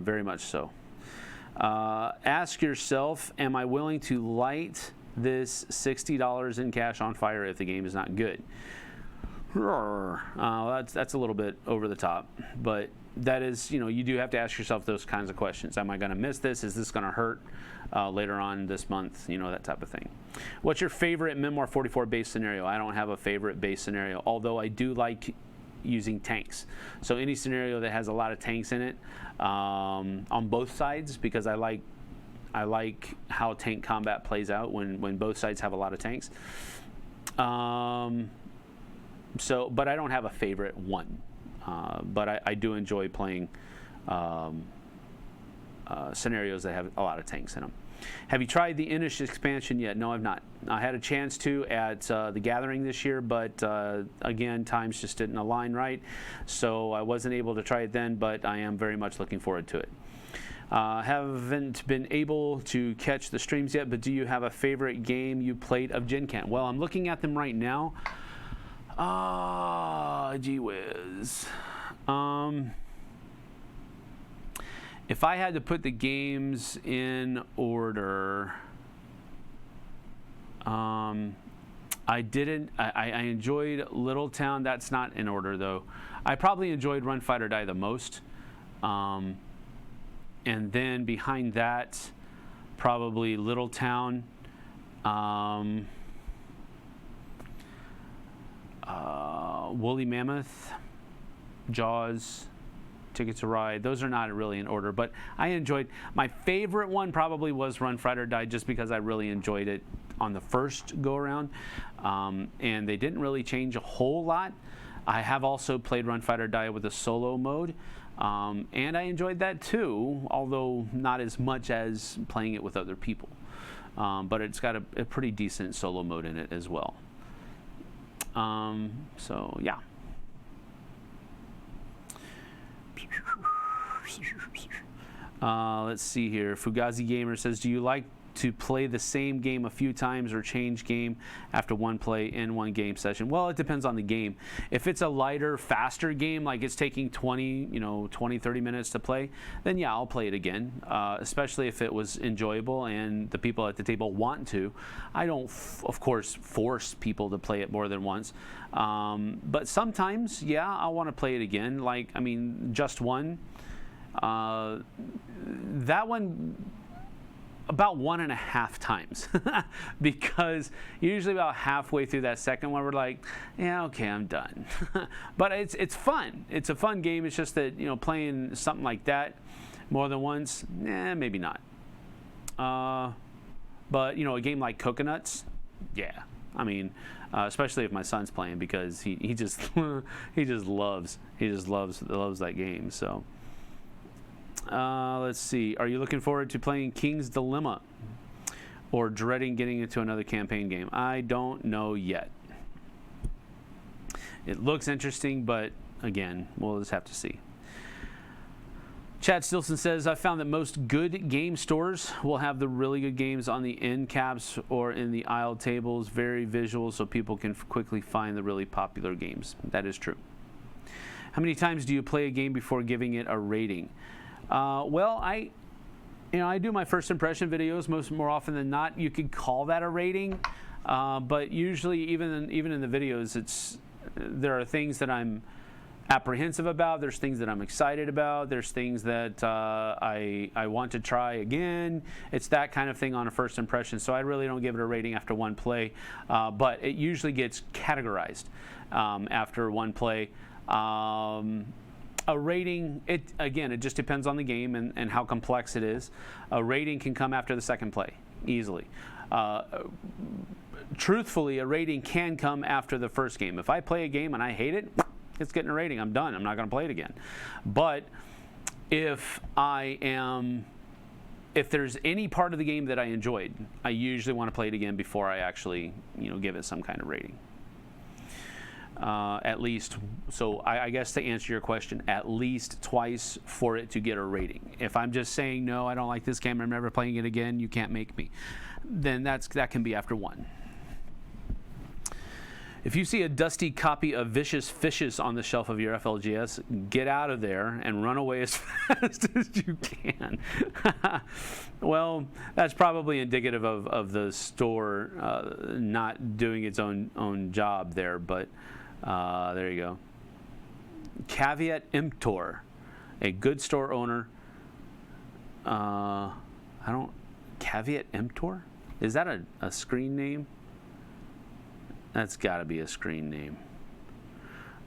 Very much so. Ask yourself, am I willing to light this $60 in cash on fire if the game is not good? That's a little bit over the top, but that is, you do have to ask yourself those kinds of questions. Am I going to miss this? Is this going to hurt later on this month? That type of thing. What's your favorite Memoir 44 base scenario? I don't have a favorite base scenario, although I do like using tanks. So any scenario that has a lot of tanks in it, on both sides, because I like how tank combat plays out when both sides have a lot of tanks. But I don't have a favorite one. But I do enjoy playing scenarios that have a lot of tanks in them. Have you tried the Inish expansion yet? No, I've not. I had a chance to at the Gathering this year, but again, times just didn't align right, so I wasn't able to try it then, but I am very much looking forward to it. Haven't been able to catch the streams yet, but do you have a favorite game you played of Gen Con? Well, I'm looking at them right now. Gee whiz. If I had to put the games in order, I enjoyed Little Town. That's not in order, though. I probably enjoyed Run, Fight, or Die the most. And then behind that, probably Little Town, Woolly Mammoth, Jaws, Ticket to Ride. Those are not really in order, but I enjoyed. My favorite one probably was Run, Fight, or Die, just because I really enjoyed it on the first go around, and they didn't really change a whole lot. I have also played Run, Fight, or Die with a solo mode, and I enjoyed that too, although not as much as playing it with other people. But it's got a pretty decent solo mode in it as well. So yeah. Let's see here. Fugazi Gamer says, do you like to play the same game a few times or change game after one play in one game session? Well, it depends on the game. If it's a lighter, faster game, like it's taking 20, 30 minutes to play, then yeah, I'll play it again, especially if it was enjoyable and the people at the table want to. I don't, of course, force people to play it more than once. But sometimes, yeah, I'll want to play it again. Like, I mean, Just One. That one, about 1.5 times, because usually about halfway through that second one we're like, yeah, okay, I'm done. But it's fun. It's a fun game. It's just that playing something like that more than once, maybe not. But a game like Coconuts, yeah. I mean, especially if my son's playing, because he just loves that game. So. Let's see. Are you looking forward to playing King's Dilemma or dreading getting into another campaign game? I don't know yet. It looks interesting, but again, we'll just have to see. Chad Stilson says, I found that most good game stores will have the really good games on the end caps or in the aisle tables, very visual, so people can quickly find the really popular games. That is true. How many times do you play a game before giving it a rating? Well, I do my first impression videos more often than not. You could call that a rating, but usually even in the videos, there are things that I'm apprehensive about. There's things that I'm excited about. There's things that I want to try again. It's that kind of thing on a first impression. So I really don't give it a rating after one play, but it usually gets categorized after one play. A rating, it just depends on the game and how complex it is. A rating can come after the second play, easily. Truthfully, a rating can come after the first game. If I play a game and I hate it, it's getting a rating. I'm done. I'm not going to play it again. But if there's any part of the game that I enjoyed, I usually want to play it again before I actually, give it some kind of rating. At least, so I guess to answer your question, at least twice for it to get a rating. If I'm just saying, no, I don't like this game, I'm never playing it again, you can't make me, then that can be after one. If you see a dusty copy of Vicious Fishes on the shelf of your FLGS, get out of there and run away as fast as you can. Well, that's probably indicative of the store not doing its own job there, but there you go. Caveat emptor, a good store owner. Caveat emptor? Is that a screen name? That's got to be a screen name.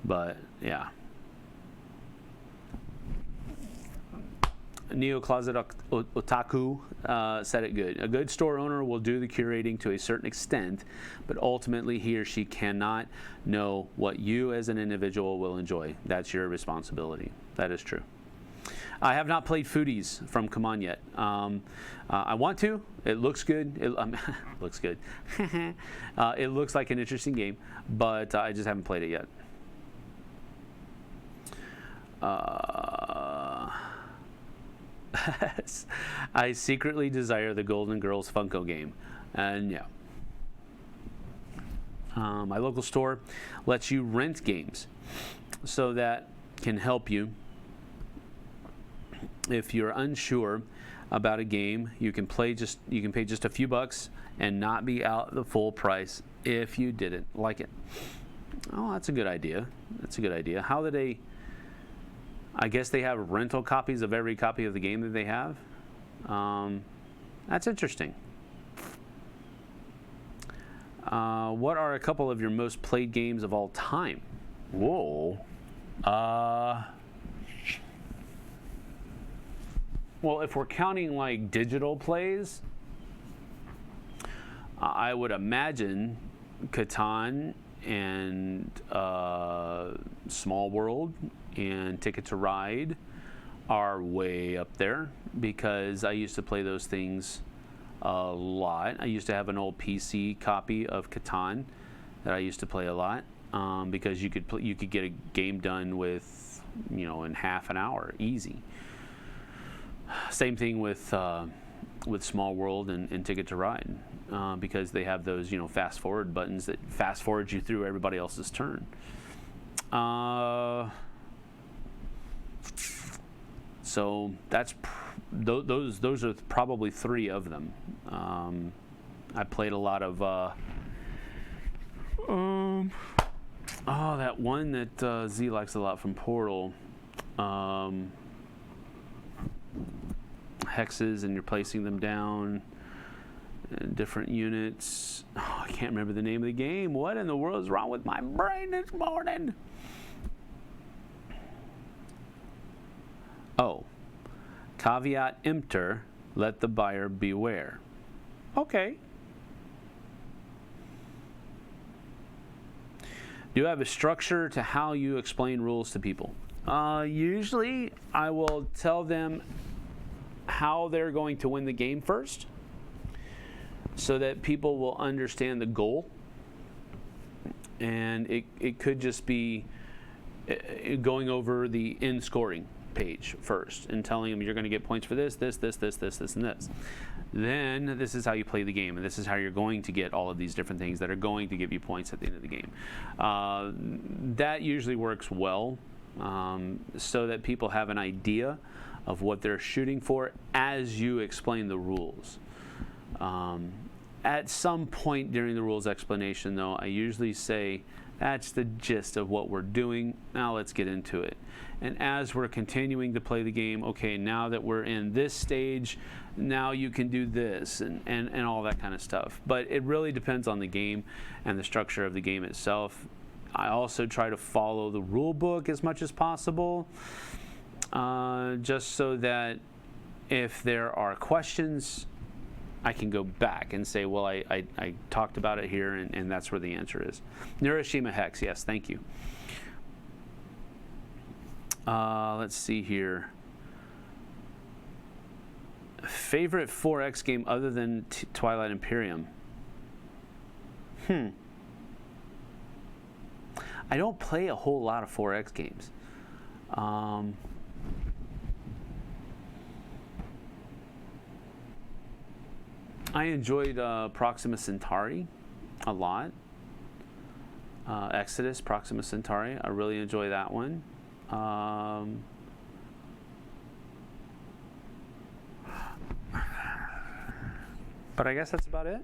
But yeah. Neo Closet Otaku said it good. A good store owner will do the curating to a certain extent, but ultimately he or she cannot know what you as an individual will enjoy. That's your responsibility. That is true. I have not played Foodies from Come On yet. I want to. It looks good. It looks good. It looks like an interesting game, but I just haven't played it yet. I secretly desire the Golden Girls Funko game, and yeah. My local store lets you rent games, so that can help you. If you're unsure about a game, you can pay just a few bucks and not be out the full price if you didn't like it. Oh, that's a good idea. That's a good idea. How do they? I guess they have rental copies of every copy of the game that they have. That's interesting. What are a couple of your most played games of all time? Whoa. Well, if we're counting like digital plays, I would imagine Catan and Small World and Ticket to Ride are way up there because I used to play those things a lot. I used to have an old PC copy of Catan that I used to play a lot because you could get a game done with, in half an hour, easy. Same thing with Small World and Ticket to Ride because they have those fast forward buttons that fast forward you through everybody else's turn. So that's those are probably three of them. I played a lot of that one that Z likes a lot from Portal. Hexes, and you're placing them down in different units. I can't remember the name of the game. What in the world is wrong with my brain this morning? Oh, caveat emptor, let the buyer beware. Okay. Do you have a structure to how you explain rules to people? Usually, I will tell them how they're going to win the game first so that people will understand the goal. And it could just be going over the end scoring page first and telling them you're going to get points for this, and this. Then this is how you play the game, and this is how you're going to get all of these different things that are going to give you points at the end of the game. That usually works well so that people have an idea of what they're shooting for as you explain the rules. At some point during the rules explanation, though, I usually say, that's the gist of what we're doing. Now let's get into it. And as we're continuing to play the game, okay, now that we're in this stage, now you can do this and all that kind of stuff. But it really depends on the game and the structure of the game itself. I also try to follow the rule book as much as possible, just so that if there are questions, I can go back and say, well, I talked about it here, and that's where the answer is. Neuroshima Hex, yes, thank you. Let's see here. Favorite 4X game other than Twilight Imperium? I don't play a whole lot of 4X games. I enjoyed Proxima Centauri a lot. Exodus, Proxima Centauri, I really enjoy that one. But I guess that's about it.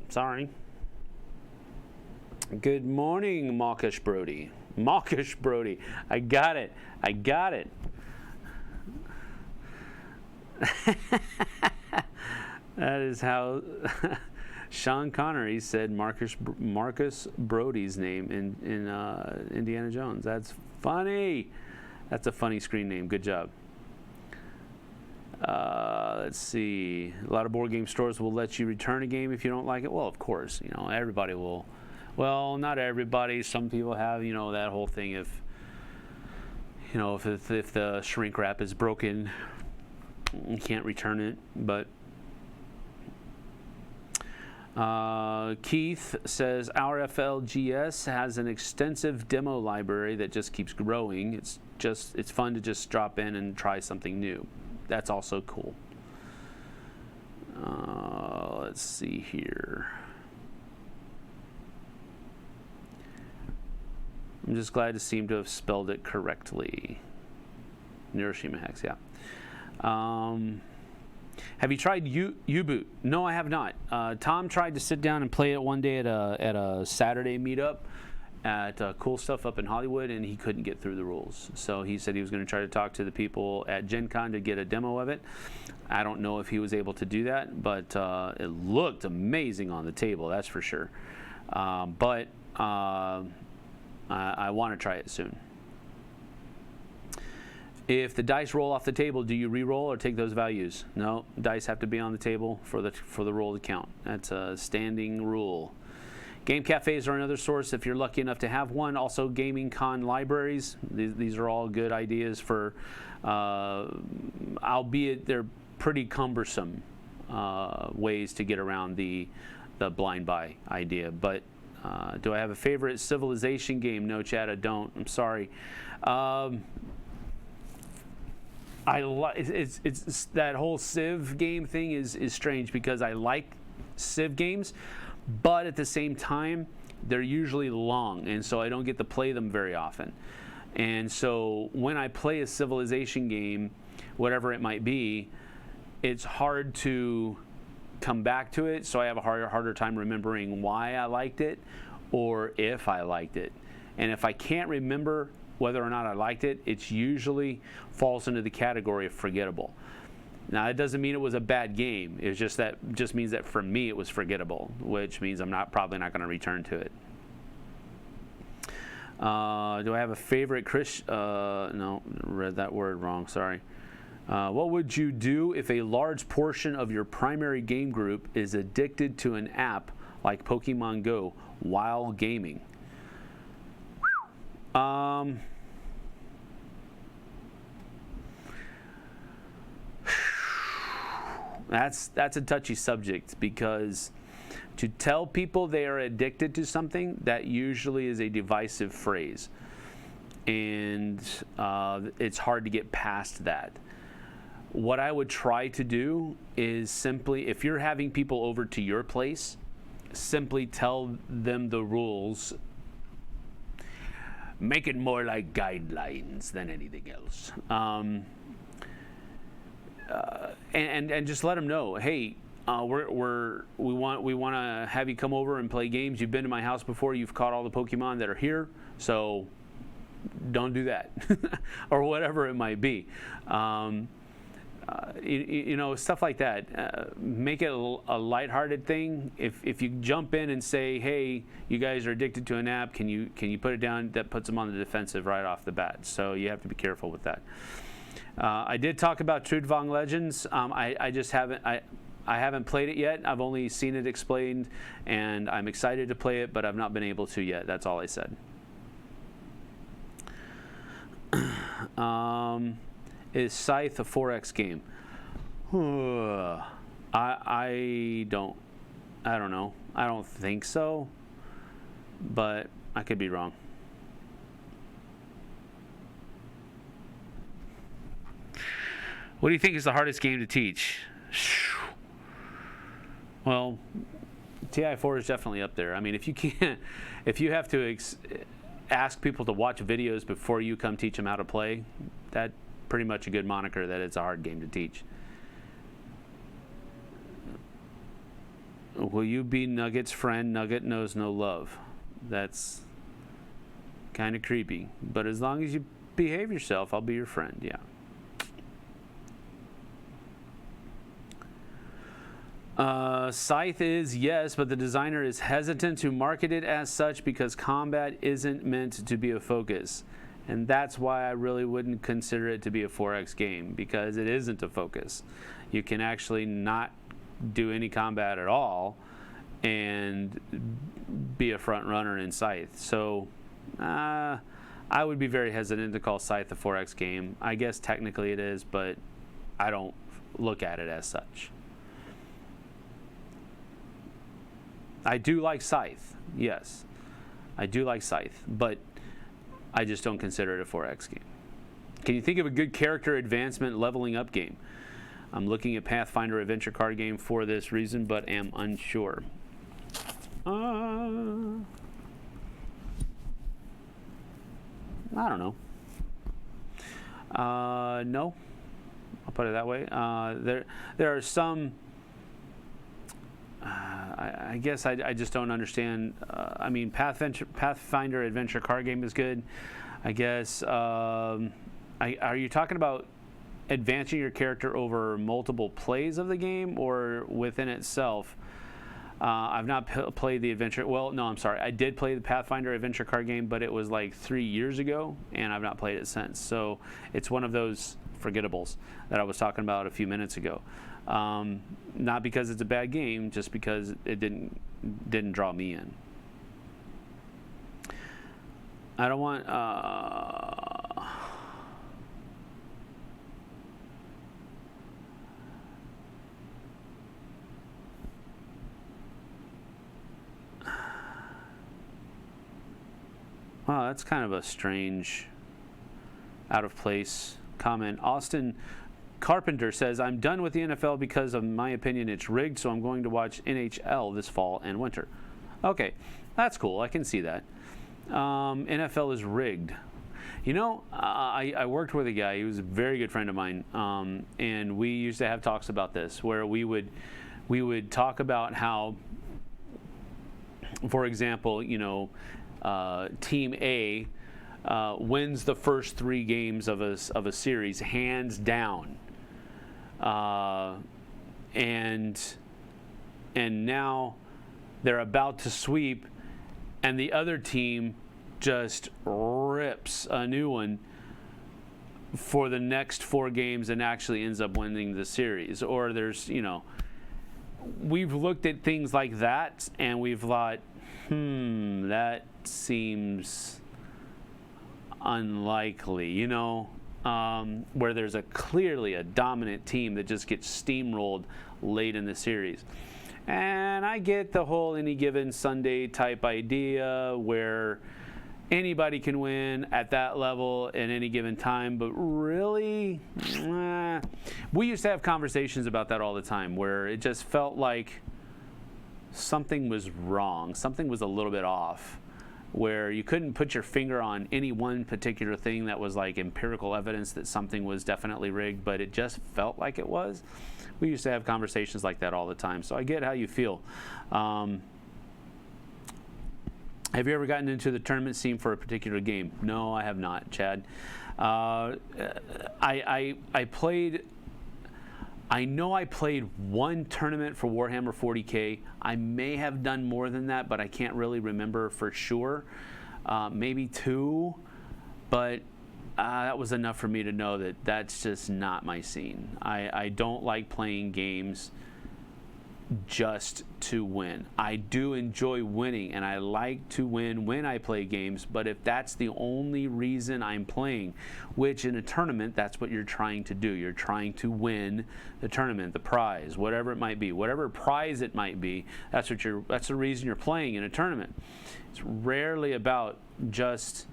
Sorry. Good morning, Mawkish Brody. Mawkish Brody. I got it. That is how Sean Connery said Marcus Brody's name in Indiana Jones. That's funny. That's a funny screen name. Good job. Let's see. A lot of board game stores will let you return a game if you don't like it. Well, of course, everybody will. Well, not everybody. Some people have, that whole thing. If the shrink wrap is broken, you can't return it. But Keith says our FLGS has an extensive demo library that just keeps growing. It's fun to just drop in and try something new. That's also cool. Let's see here. I'm just glad to seem to have spelled it correctly. Neuroshima Hex, yeah. Have you tried U-Boot? No, I have not. Tom tried to sit down and play it one day at a Saturday meetup, at Cool Stuff up in Hollywood, and he couldn't get through the rules. So he said he was going to try to talk to the people at Gen Con to get a demo of it. I don't know if he was able to do that, but it looked amazing on the table, that's for sure. But I want to try it soon. If the dice roll off the table, do you re-roll or take those values? No, dice have to be on the table for the roll to count. That's a standing rule. Game cafes are another source if you're lucky enough to have one. Also, gaming con libraries. These are all good ideas for, albeit they're pretty cumbersome ways to get around the blind buy idea. But do I have a favorite Civilization game? No, Chad, I don't. I'm sorry. It's that whole Civ game thing is strange because I like Civ games, but at the same time they're usually long, and so I don't get to play them very often. And so when I play a Civilization game, whatever it might be, it's hard to come back to it, so I have a harder time remembering why I liked it or if I liked it. And if I can't remember whether or not I liked it, it usually falls into the category of forgettable. Now, it doesn't mean it was a bad game. It's just means that for me it was forgettable, which means I'm probably not going to return to it. Do I have a favorite no, read that word wrong, sorry. What would you do if a large portion of your primary game group is addicted to an app like Pokemon Go while gaming? That's a touchy subject, because to tell people they are addicted to something, that usually is a divisive phrase, and it's hard to get past that. What I would try to do is simply, if you're having people over to your place, simply tell them the rules. Make it more like guidelines than anything else. And just let them know, hey, we want to have you come over and play games. You've been to my house before. You've caught all the Pokemon that are here, so don't do that, or whatever it might be. You know, stuff like that. Make it a lighthearted thing. If you jump in and say, hey, you guys are addicted to an app, can you put it down? That puts them on the defensive right off the bat. So you have to be careful with that. I did talk about Trudvang Legends. I just haven't. I haven't played it yet. I've only seen it explained, and I'm excited to play it, but I've not been able to yet. That's all I said. Is Scythe a 4X game? I don't know. I don't think so, but I could be wrong. What do you think is the hardest game to teach? Well, TI4 is definitely up there. I mean, if you have to ask people to watch videos before you come teach them how to play, that's pretty much a good moniker that it's a hard game to teach. Will you be Nugget's friend? Nugget knows no love. That's kind of creepy. But as long as you behave yourself, I'll be your friend, yeah. Scythe is, yes, but the designer is hesitant to market it as such because combat isn't meant to be a focus. And that's why I really wouldn't consider it to be a 4X game, because it isn't a focus. You can actually not do any combat at all and be a front runner in Scythe. So I would be very hesitant to call Scythe a 4X game. I guess technically it is, but I don't look at it as such. I do like Scythe, yes. I do like Scythe, but I just don't consider it a 4X game. Can you think of a good character advancement leveling up game? I'm looking at Pathfinder adventure card game for this reason, but am unsure. I don't know. No, I'll put it that way. There are some I guess I just don't understand. I mean, Pathfinder adventure card game is good. I guess. Are you talking about advancing your character over multiple plays of the game or within itself? I've not played the adventure. Well, no, I'm sorry. I did play the Pathfinder adventure card game, but it was like 3 years ago, and I've not played it since. So it's one of those forgettables that I was talking about a few minutes ago. Not because it's a bad game, just because it didn't draw me in. I don't want. Wow, that's kind of a strange, out of place comment. Austin Carpenter says, I'm done with the NFL because, in my opinion, it's rigged, so I'm going to watch NHL this fall and winter. Okay, that's cool. I can see that. NFL is rigged. You know, I worked with a guy. He was a very good friend of mine, and we used to have talks about this, where we would talk about how, for example, you know, Team A wins the first 3 games of a series hands down, and now they're about to sweep, and the other team just rips a new one for the next 4 games and actually ends up winning the series. Or there's, you know, we've looked at things like that and we've thought, that seems unlikely, you know, where there's clearly a dominant team that just gets steamrolled late in the series. And I get the whole any given Sunday type idea where anybody can win at that level at any given time, but really, we used to have conversations about that all the time, where it just felt like something was wrong, something was a little bit off, where you couldn't put your finger on any one particular thing that was like empirical evidence that something was definitely rigged, but it just felt like it was. We used to have conversations like that all the time, so I get how you feel. Have you ever gotten into the tournament scene for a particular game? No, I have not, Chad. I played. I know I played one tournament for Warhammer 40K. I may have done more than that, but I can't really remember for sure. Maybe 2, but that was enough for me to know that that's just not my scene. I don't like playing games just to win. I do enjoy winning, and I like to win when I play games, but if that's the only reason I'm playing, which in a tournament, that's what you're trying to do. You're trying to win the tournament, the prize, whatever it might be. Whatever prize it might be, that's the reason you're playing in a tournament. It's rarely about just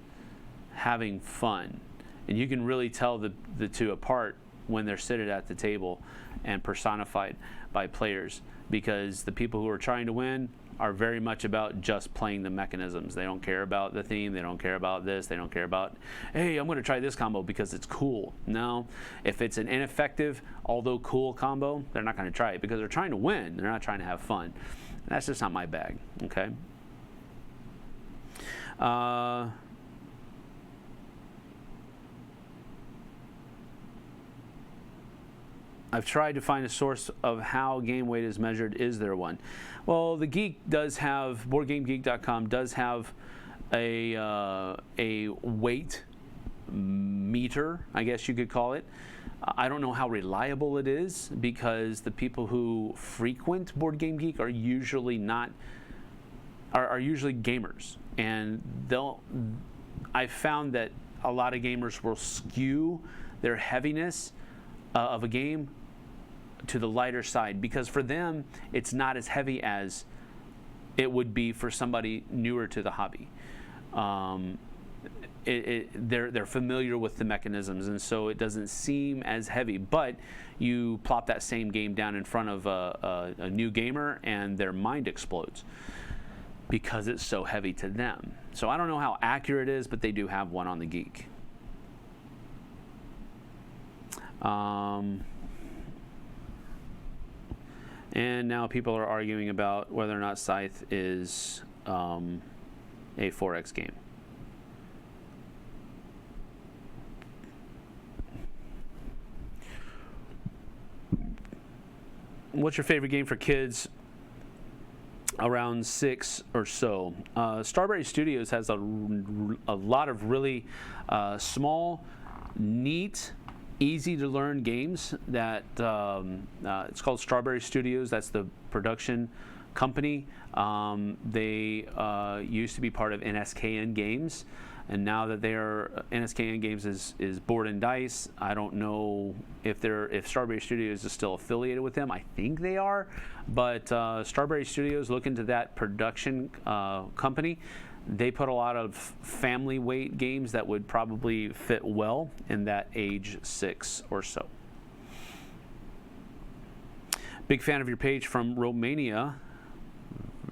having fun. And you can really tell the two apart when they're seated at the table and personified by players, because the people who are trying to win are very much about just playing the mechanisms. They don't care about the theme. They don't care about this. They don't care about, hey, I'm going to try this combo because it's cool. No, if it's an ineffective, although cool combo, they're not going to try it because they're trying to win. They're not trying to have fun. And that's just not my bag, okay? I've tried to find a source of how game weight is measured. Is there one? Well, the Geek does have, BoardGameGeek.com does have a weight meter, I guess you could call it. I don't know how reliable it is, because the people who frequent Board Game Geek are usually usually gamers, and I found that a lot of gamers will skew their heaviness of a game to the lighter side, because for them it's not as heavy as it would be for somebody newer to the hobby. They're familiar with the mechanisms, and so it doesn't seem as heavy. But you plop that same game down in front of a new gamer, and their mind explodes because it's so heavy to them. So I don't know how accurate it is, but they do have one on the Geek. And now people are arguing about whether or not Scythe is a 4X game. What's your favorite game for kids around 6 or so? Starberry Studios has a lot of really small, neat, easy to learn games that it's called Starberry Studios. That's the production company. They used to be part of NSKN Games, and now that they are NSKN Games is Board and Dice. I don't know if Starberry Studios is still affiliated with them. I think they are, but Starberry Studios, look into that production company. They put a lot of family weight games that would probably fit well in that age 6 or so. Big fan of your page from Romania.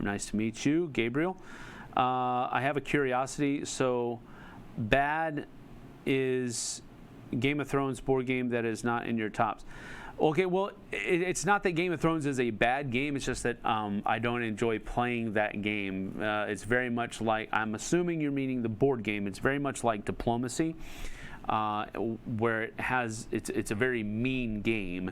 Nice to meet you, Gabriel. I have a curiosity. So, bad is Game of Thrones board game that is not in your tops. Okay, well, it's not that Game of Thrones is a bad game. It's just that I don't enjoy playing that game. It's very much like, I'm assuming you're meaning the board game. It's very much like Diplomacy, where it's a very mean game,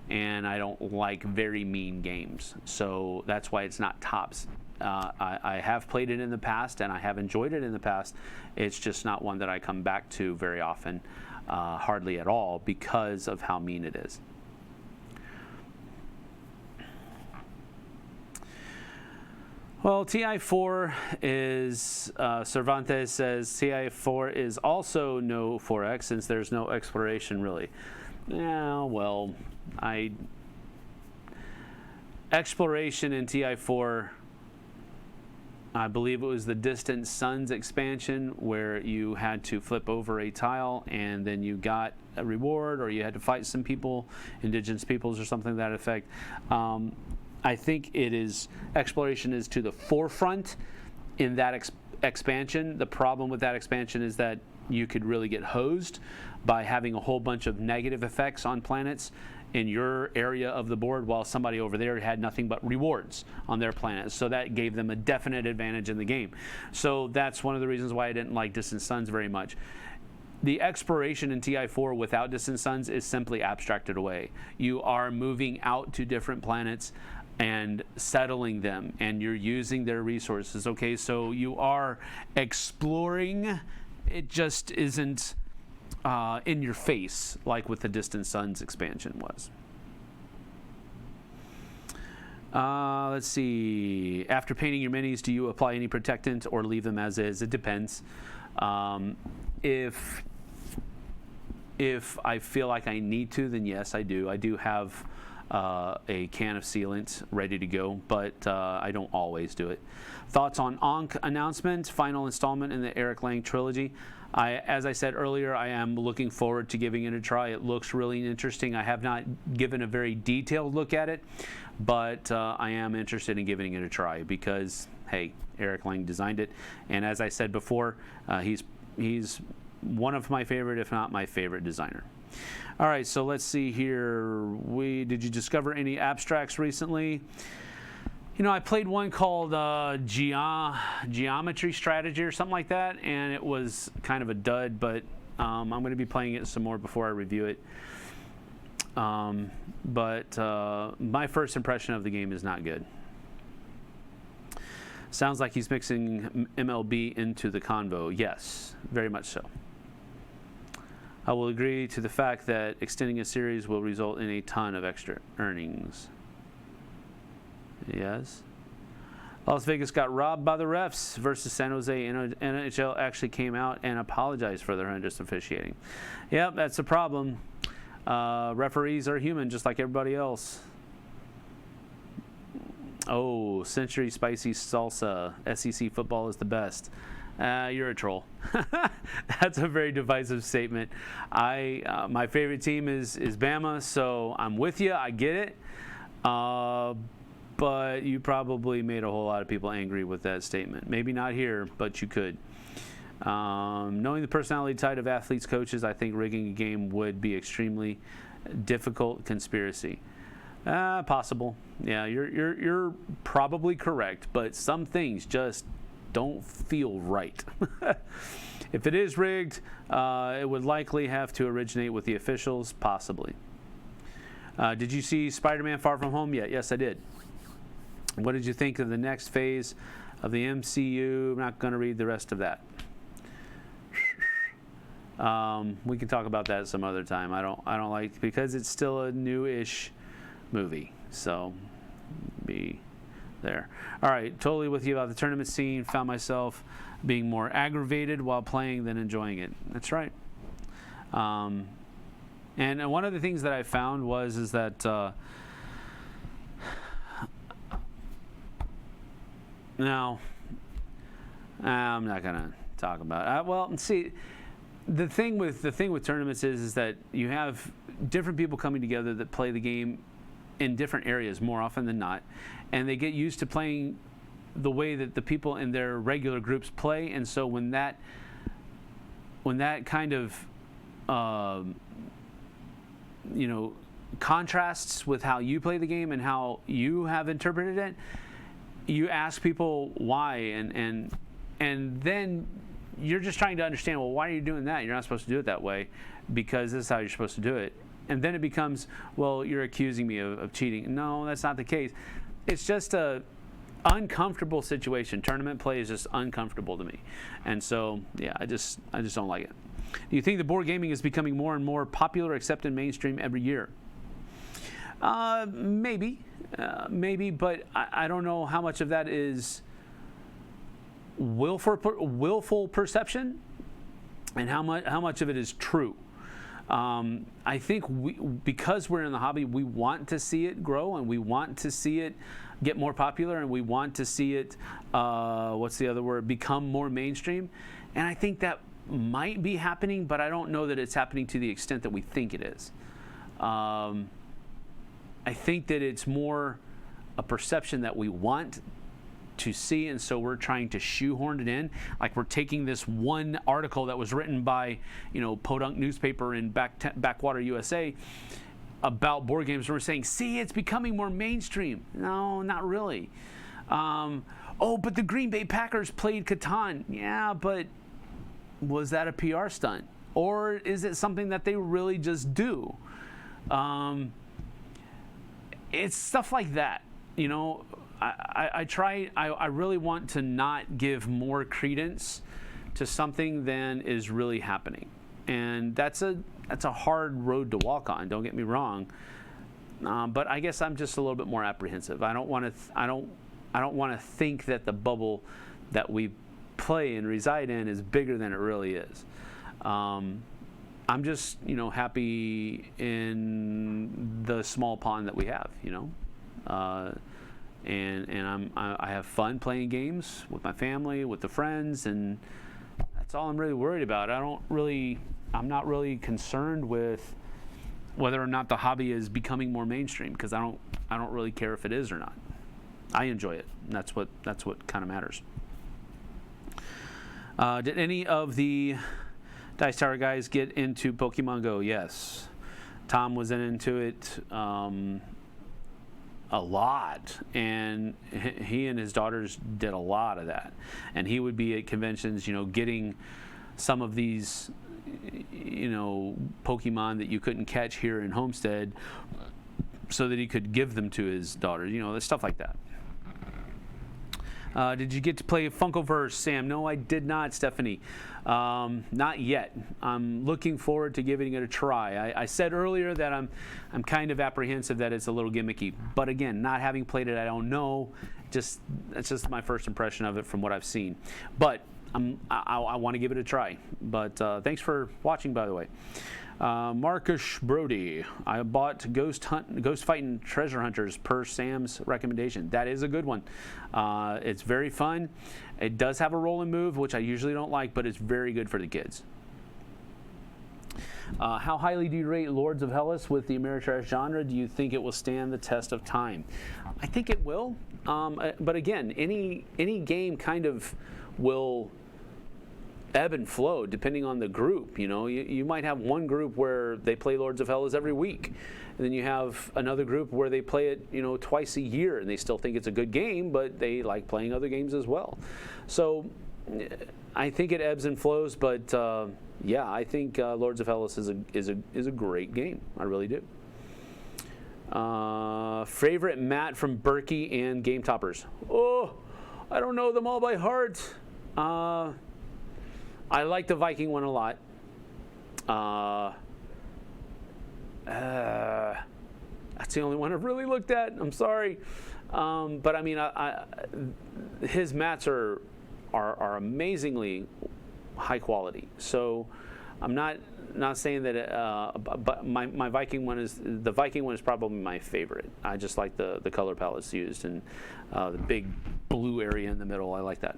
and I don't like very mean games. So that's why it's not tops. I have played it in the past, and I have enjoyed it in the past. It's just not one that I come back to very often, hardly at all, because of how mean it is. Well, TI4 is, Cervantes says, TI4 is also no 4X since there's no exploration really. Yeah, well, exploration in TI4, I believe it was the Distant Suns expansion where you had to flip over a tile and then you got a reward, or you had to fight some people, indigenous peoples or something to that effect. I think exploration is to the forefront in that expansion. The problem with that expansion is that you could really get hosed by having a whole bunch of negative effects on planets in your area of the board, while somebody over there had nothing but rewards on their planets. So that gave them a definite advantage in the game. So that's one of the reasons why I didn't like Distant Suns very much. The exploration in TI4 without Distant Suns is simply abstracted away. You are moving out to different planets and settling them, and you're using their resources. Okay, so you are exploring. It just isn't in your face like with the Distant Suns expansion was. Let's see. After painting your minis, do you apply any protectant or leave them as is? It depends. If I feel like I need to, then yes, I do. I do have a can of sealant ready to go, but I don't always do it. Thoughts on Ankh announcement, final installment in the Eric Lang trilogy? As I said earlier, I am looking forward to giving it a try. It looks really interesting. I have not given a very detailed look at it, but I am interested in giving it a try because, hey, Eric Lang designed it, and as I said before, he's one of my favorite, if not my favorite designer. All right, so let's see here. Did you discover any abstracts recently? You know, I played one called Geometry Strategy or something like that, and it was kind of a dud, but I'm going to be playing it some more before I review it. But my first impression of the game is not good. Sounds like he's mixing MLB into the convo. Yes, very much so. I will agree to the fact that extending a series will result in a ton of extra earnings. Yes. Las Vegas got robbed by the refs versus San Jose. NHL actually came out and apologized for their horrendous officiating. Yep, that's the problem. Referees are human just like everybody else. Oh, Century Spicy Salsa. SEC football is the best. You're a troll. That's a very divisive statement. My favorite team is Bama, so I'm with you. I get it. But you probably made a whole lot of people angry with that statement. Maybe not here, but you could. Knowing the personality type of athletes, coaches, I think rigging a game would be extremely difficult conspiracy. Possible. Yeah, you're probably correct, but some things just don't feel right. If it is rigged, it would likely have to originate with the officials, possibly. Did you see Spider-Man Far From Home yet? Yes, I did. What did you think of the next phase of the MCU? I'm not going to read the rest of that. We can talk about that some other time. I don't like, because it's still a new-ish movie, so be there. All right, totally with you about the tournament scene. Found myself being more aggravated while playing than enjoying it. That's right. And one of the things that I found is that no, I'm not gonna talk about it. Well, see, the thing with tournaments is that you have different people coming together that play the game in different areas more often than not, and they get used to playing the way that the people in their regular groups play. And so when that kind of contrasts with how you play the game and how you have interpreted it, you ask people why, and then you're just trying to understand, well, why are you doing that? You're not supposed to do it that way, because this is how you're supposed to do it. And then it becomes, well, you're accusing me of cheating. No, that's not the case. It's just a uncomfortable situation. Tournament play is just uncomfortable to me. And so, yeah, I just don't like it. Do you think the board gaming is becoming more and more popular, except in mainstream every year? Maybe, but I don't know how much of that is willful perception and how much of it is true. I think because we're in the hobby, we want to see it grow, and we want to see it get more popular, and we want to see it, become more mainstream. And I think that might be happening, but I don't know that it's happening to the extent that we think it is. I think that it's more a perception that we want to see, and so we're trying to shoehorn it in. Like, we're taking this one article that was written by, Podunk newspaper in Backwater, USA, about board games, and we're saying, see, it's becoming more mainstream. No, not really. But the Green Bay Packers played Catan. Yeah, but was that a PR stunt? Or is it something that they really just do? It's stuff like that, I really want to not give more credence to something than is really happening, and that's a hard road to walk on. Don't get me wrong, but I guess I'm just a little bit more apprehensive. I don't want to think that the bubble that we play and reside in is bigger than it really is. I'm just happy in the small pond that we have, and I have fun playing games with my family, with the friends, and that's all I'm really worried about. I'm not really concerned with whether or not the hobby is becoming more mainstream, because I don't really care if it is or not. I enjoy it, and that's what kind of matters. Did any of the Dice Tower guys get into Pokemon Go? Yes. Tom was into it a lot, and he and his daughters did a lot of that. And he would be at conventions, getting some of these, Pokemon that you couldn't catch here in Homestead, so that he could give them to his daughters, stuff like that. Did you get to play Funkoverse, Sam? No, I did not, Stephanie. Not yet. I'm looking forward to giving it a try. I said earlier that I'm kind of apprehensive that it's a little gimmicky. But again, not having played it, I don't know. That's just my first impression of it from what I've seen. But I want to give it a try. But thanks for watching, by the way. Marcus Brody, I bought Ghost Fighting Treasure Hunters per Sam's recommendation. That is a good one. It's very fun. It does have a roll and move, which I usually don't like, but it's very good for the kids. How highly do you rate Lords of Hellas with the Ameritrash genre? Do you think it will stand the test of time? I think it will. But again, any game kind of will ebb and flow depending on the group. You might have one group where they play Lords of Hellas every week, And then you have another group where they play it, twice a year, and they still think it's a good game, but they like playing other games as well. So I think it ebbs and flows, but yeah, I think Lords of Hellas is a great game. I really do. Favorite mat from Berkey and Game Toppers. Oh, I don't know them all by heart. I like the Viking one a lot. That's the only one I've really looked at. I'm sorry, but I mean, his mats are amazingly high quality. So I'm not saying that, but my Viking one is probably my favorite. I just like the color palettes used and the big blue area in the middle. I like that.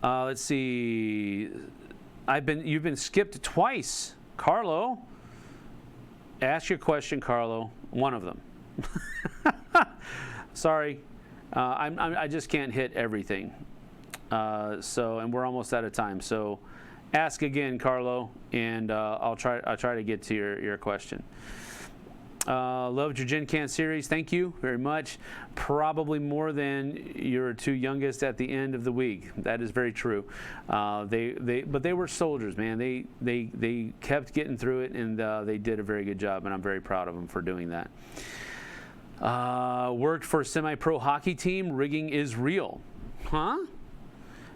Let's see. You've been skipped twice, Carlo. Ask your question, Carlo. One of them. Sorry, I just can't hit everything. And we're almost out of time. So, ask again, Carlo, and I'll try to get to your question. Loved your Gen Can series. Thank you very much. Probably more than your two youngest at the end of the week. That is very true. But they were soldiers, man. They kept getting through it, and they did a very good job, and I'm very proud of them for doing that. Worked for a semi-pro hockey team. Rigging is real. Huh?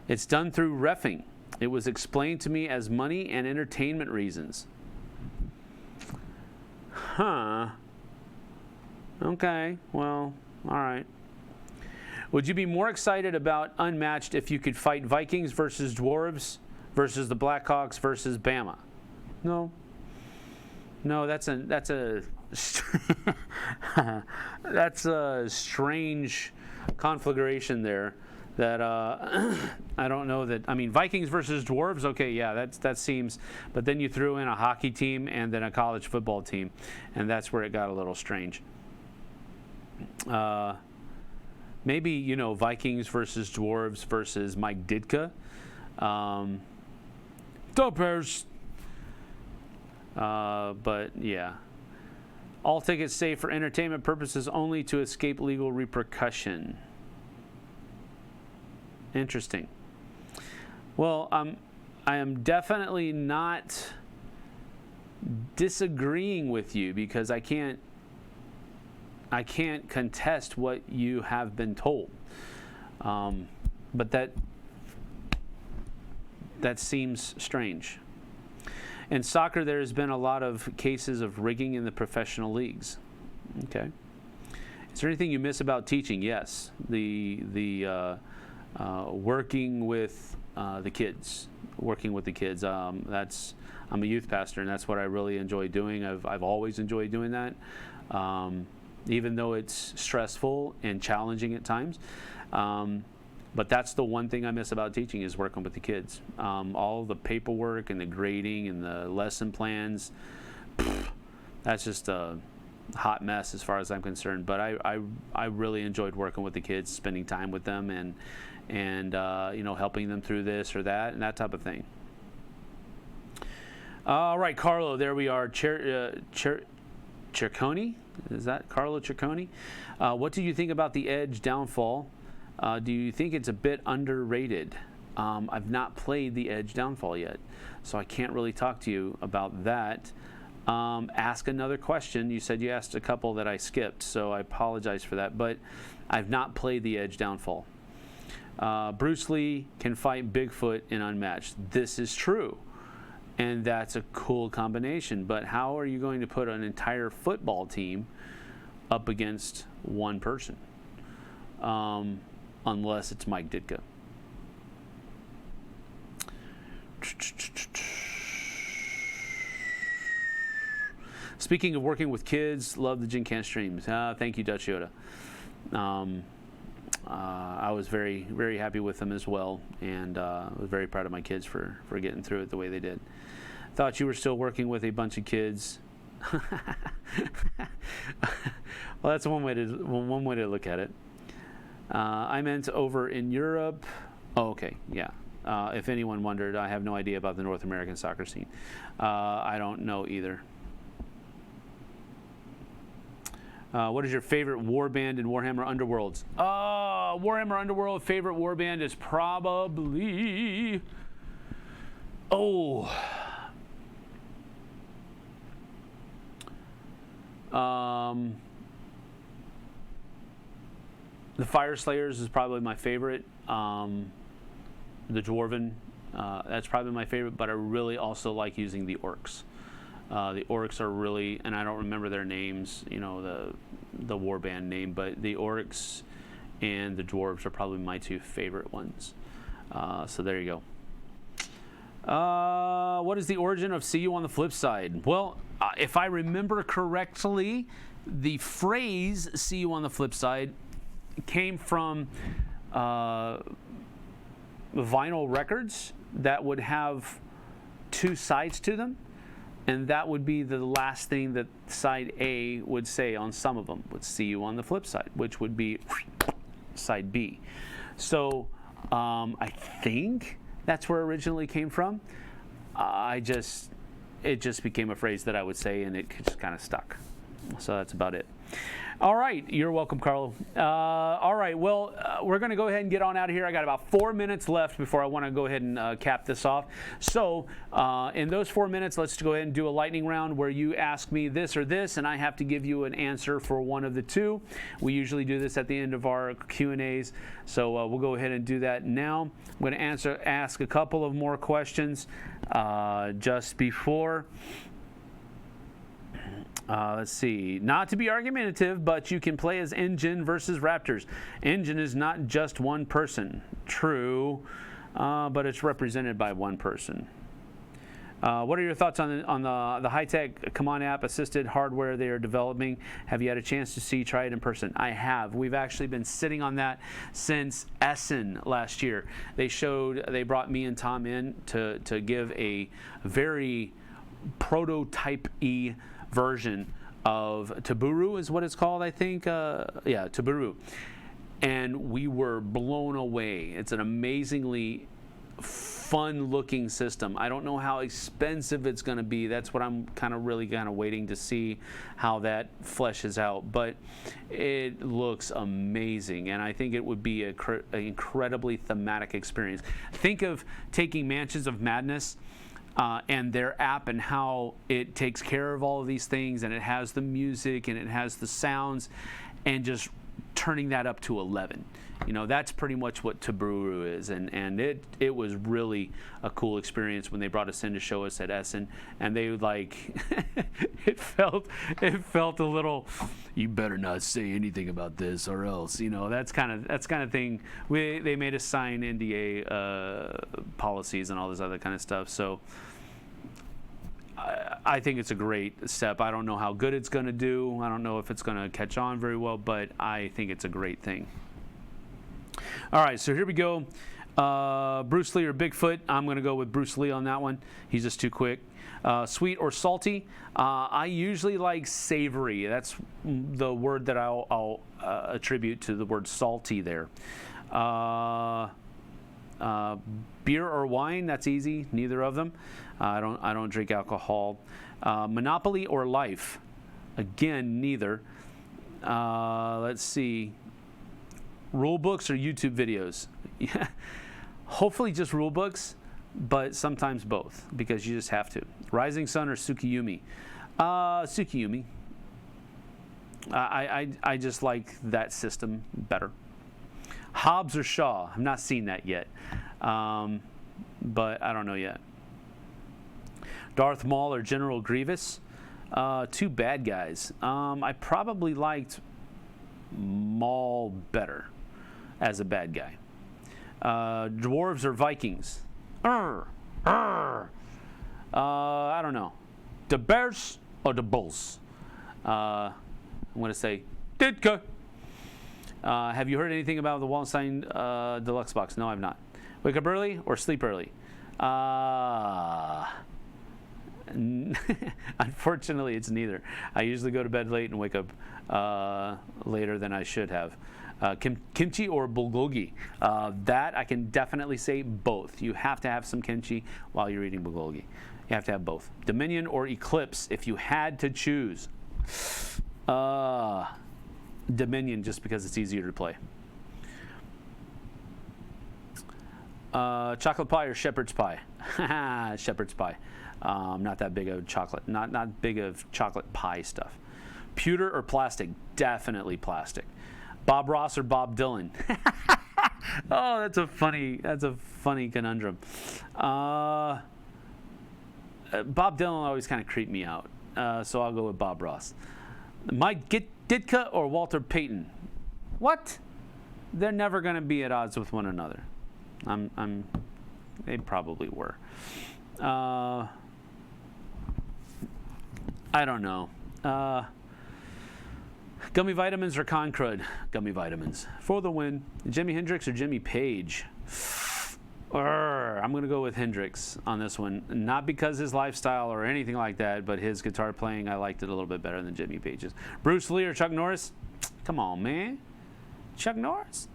It's done through reffing. It was explained to me as money and entertainment reasons. Huh. Okay, well, all right. Would you be more excited about Unmatched if you could fight Vikings versus Dwarves versus the Blackhawks versus Bama? No. No, that's a that's a strange conflagration there. That I don't know that. I mean, Vikings versus Dwarves. Okay, yeah, that seems. But then you threw in a hockey team and then a college football team, and that's where it got a little strange. Maybe Vikings versus Dwarves versus Mike Ditka. The Bears. But yeah, all tickets saved for entertainment purposes only to escape legal repercussion. Interesting. Well, I am definitely not disagreeing with you because I can't contest what you have been told. But that seems strange. In soccer, there has been a lot of cases of rigging in the professional leagues. Okay. Is there anything you miss about teaching? Yes. Working with the kids. I'm a youth pastor, and that's what I really enjoy doing. I've always enjoyed doing that, even though it's stressful and challenging at times. But that's the one thing I miss about teaching is working with the kids. All the paperwork and the grading and the lesson plans, that's just a hot mess as far as I'm concerned. But I really enjoyed working with the kids, spending time with them, and helping them through this or that and that type of thing. All right, Carlo, there we are. Cerconi? Is that Carlo Cerconi? What do you think about the Edge downfall? Do you think it's a bit underrated? I've not played the Edge downfall yet, so I can't really talk to you about that. Ask another question. You said you asked a couple that I skipped, so I apologize for that, but I've not played the Edge downfall. Bruce Lee can fight Bigfoot in Unmatched. This is true, and that's a cool combination, but how are you going to put an entire football team up against one person? Unless it's Mike Ditka. Speaking of working with kids, love the Gen Can streams. Thank you, Dutch Yoda. I was very, very happy with them as well, and was very proud of my kids for getting through it the way they did. Thought you were still working with a bunch of kids. Well, that's one way to look at it. I meant over in Europe. Oh, okay, yeah. If anyone wondered, I have no idea about the North American soccer scene. I don't know either. What is your favorite warband in Warhammer Underworlds? Warhammer Underworld favorite warband is probably... Oh... the Fire Slayers is probably my favorite. The Dwarven, that's probably my favorite, but I really also like using the Orcs. The Orcs are really, and I don't remember their names, you know, the warband name, but the Orcs and the Dwarves are probably my two favorite ones. So there you go. What is the origin of "See you on the flip side"? Well, if I remember correctly, the phrase "see you on the flip side" came from vinyl records that would have two sides to them, and that would be the last thing that side A would say on some of them, would "see you on the flip side," which would be side B. So I think that's where it originally came from. It just became a phrase that I would say, and it just kind of stuck. So that's about it. All right. You're welcome, Carlo. All right. Well, we're going to go ahead and get on out of here. I got about 4 minutes left before I want to go ahead and cap this off. So in those 4 minutes, let's go ahead and do a lightning round where you ask me this or this, and I have to give you an answer for one of the two. We usually do this at the end of our Q&As, so we'll go ahead and do that now. I'm going to ask a couple of more questions just before. Let's see. Not to be argumentative, but you can play as Engine versus Raptors. Engine is not just one person. True, but it's represented by one person. What are your thoughts on the high-tech Come On app assisted hardware they are developing? Have you had a chance to try it in person? I have. We've actually been sitting on that since Essen last year. They brought me and Tom in to give a very prototype-y version of Taburu is what it's called, I think. Yeah, Taburu. And we were blown away. It's an amazingly fun-looking system. I don't know how expensive it's going to be. That's what I'm really waiting to see how that fleshes out. But it looks amazing, and I think it would be an incredibly thematic experience. Think of taking Mansions of Madness and their app and how it takes care of all of these things, and it has the music and it has the sounds, and just turning that up to 11. You know, that's pretty much what Taburu is, and it was really a cool experience when they brought us in to show us at Essen, and they it felt a little, you better not say anything about this or else, you know, that's kind of thing. They made us sign NDA policies and all this other kind of stuff. So I think it's a great step. I don't know how good it's going to do. I don't know if it's going to catch on very well, but I think it's a great thing. All right, so here we go. Bruce Lee or Bigfoot? I'm going to go with Bruce Lee on that one. He's just too quick. Sweet or salty? I usually like savory. That's the word that I'll attribute to the word salty there. Beer or wine? That's easy. Neither of them. I don't drink alcohol. Monopoly or Life? Again, neither. Let's see. Rule books or YouTube videos? Yeah. Hopefully just rule books, but sometimes both, because you just have to. Rising Sun or Tsukiyumi? Tsukiyumi. I just like that system better. Hobbs or Shaw? I've not seen that yet, but I don't know yet. Darth Maul or General Grievous? Two bad guys. I probably liked Maul better as a bad guy. Dwarves or Vikings? I don't know. The Bears or the Bulls? I'm going to say Ditka. Have you heard anything about the Wallenstein Deluxe box? No, I've not. Wake up early or sleep early? Unfortunately, it's neither. I usually go to bed late and wake up later than I should have. Kimchi or bulgogi? That I can definitely say both. You have to have some kimchi while you're eating bulgogi. You have to have both. Dominion or Eclipse if you had to choose? Dominion, just because it's easier to play. Chocolate pie or shepherd's pie? Shepherd's pie. Not that big of chocolate. Not big of chocolate pie stuff. Pewter or plastic? Definitely plastic. Bob Ross or Bob Dylan? Oh, that's a funny conundrum. Bob Dylan always kind of creeped me out, so I'll go with Bob Ross. Mike Ditka or Walter Payton? What? They're never going to be at odds with one another. They probably were. I don't know. Gummy vitamins or con crud? Gummy vitamins. For the win. Jimi Hendrix or Jimmy Page? I'm going to go with Hendrix on this one. Not because his lifestyle or anything like that, but his guitar playing, I liked it a little bit better than Jimmy Page's. Bruce Lee or Chuck Norris? Come on, man. Chuck Norris?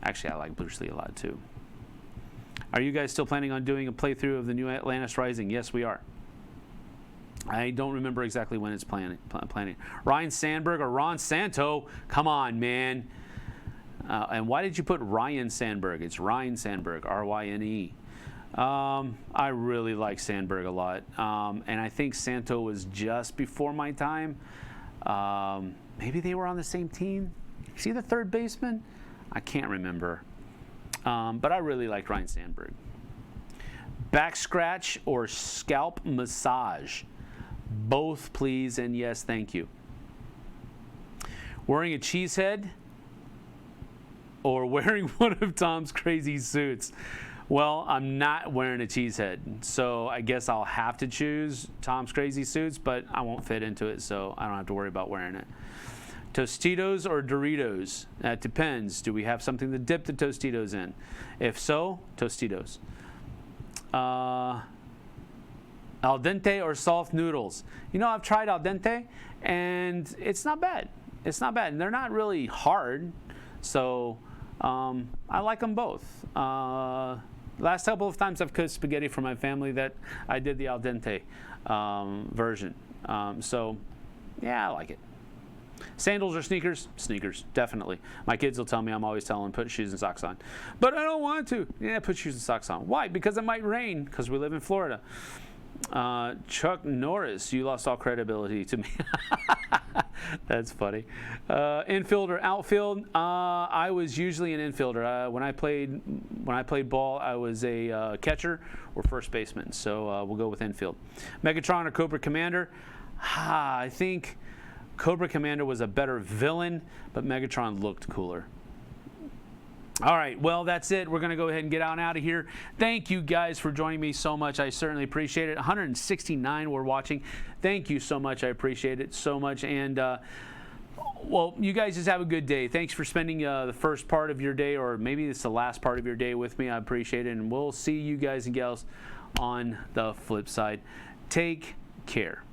Actually, I like Bruce Lee a lot, too. Are you guys still planning on doing a playthrough of the new Atlantis Rising? Yes, we are. I don't remember exactly when it's planning. Ryan Sandberg or Ron Santo? Come on, man. And why did you put Ryan Sandberg? It's Ryan Sandberg, R-Y-N-E. I really like Sandberg a lot. And I think Santo was just before my time. Maybe they were on the same team. Is he the third baseman? I can't remember. But I really like Ryan Sandberg. Back scratch or scalp massage? Both, please, and yes, thank you. Wearing a cheese head or wearing one of Tom's crazy suits? Well, I'm not wearing a cheese head, so I guess I'll have to choose Tom's crazy suits, but I won't fit into it, so I don't have to worry about wearing it. Tostitos or Doritos? That depends. Do we have something to dip the Tostitos in? If so, Tostitos. Al dente or soft noodles? You know, I've tried al dente, and it's not bad. It's not bad. And they're not really hard, so I like them both. Last couple of times I've cooked spaghetti for my family that I did the al dente version. So, yeah, I like it. Sandals or sneakers? Sneakers, definitely. My kids will tell me I'm always telling them put shoes and socks on. But I don't want to. Yeah, put shoes and socks on. Why? Because it might rain, because we live in Florida. Chuck Norris, you lost all credibility to me. That's funny. Infield or outfield? I was usually an infielder. When I played ball, I was a catcher or first baseman. So we'll go with infield. Megatron or Cobra Commander? I think Cobra Commander was a better villain, but Megatron looked cooler. All right, well, that's it. We're going to go ahead and get on out of here. Thank you guys for joining me so much. I certainly appreciate it. 169 were watching. Thank you so much. I appreciate it so much. And, well, you guys just have a good day. Thanks for spending the first part of your day, or maybe it's the last part of your day with me. I appreciate it. And we'll see you guys and gals on the flip side. Take care.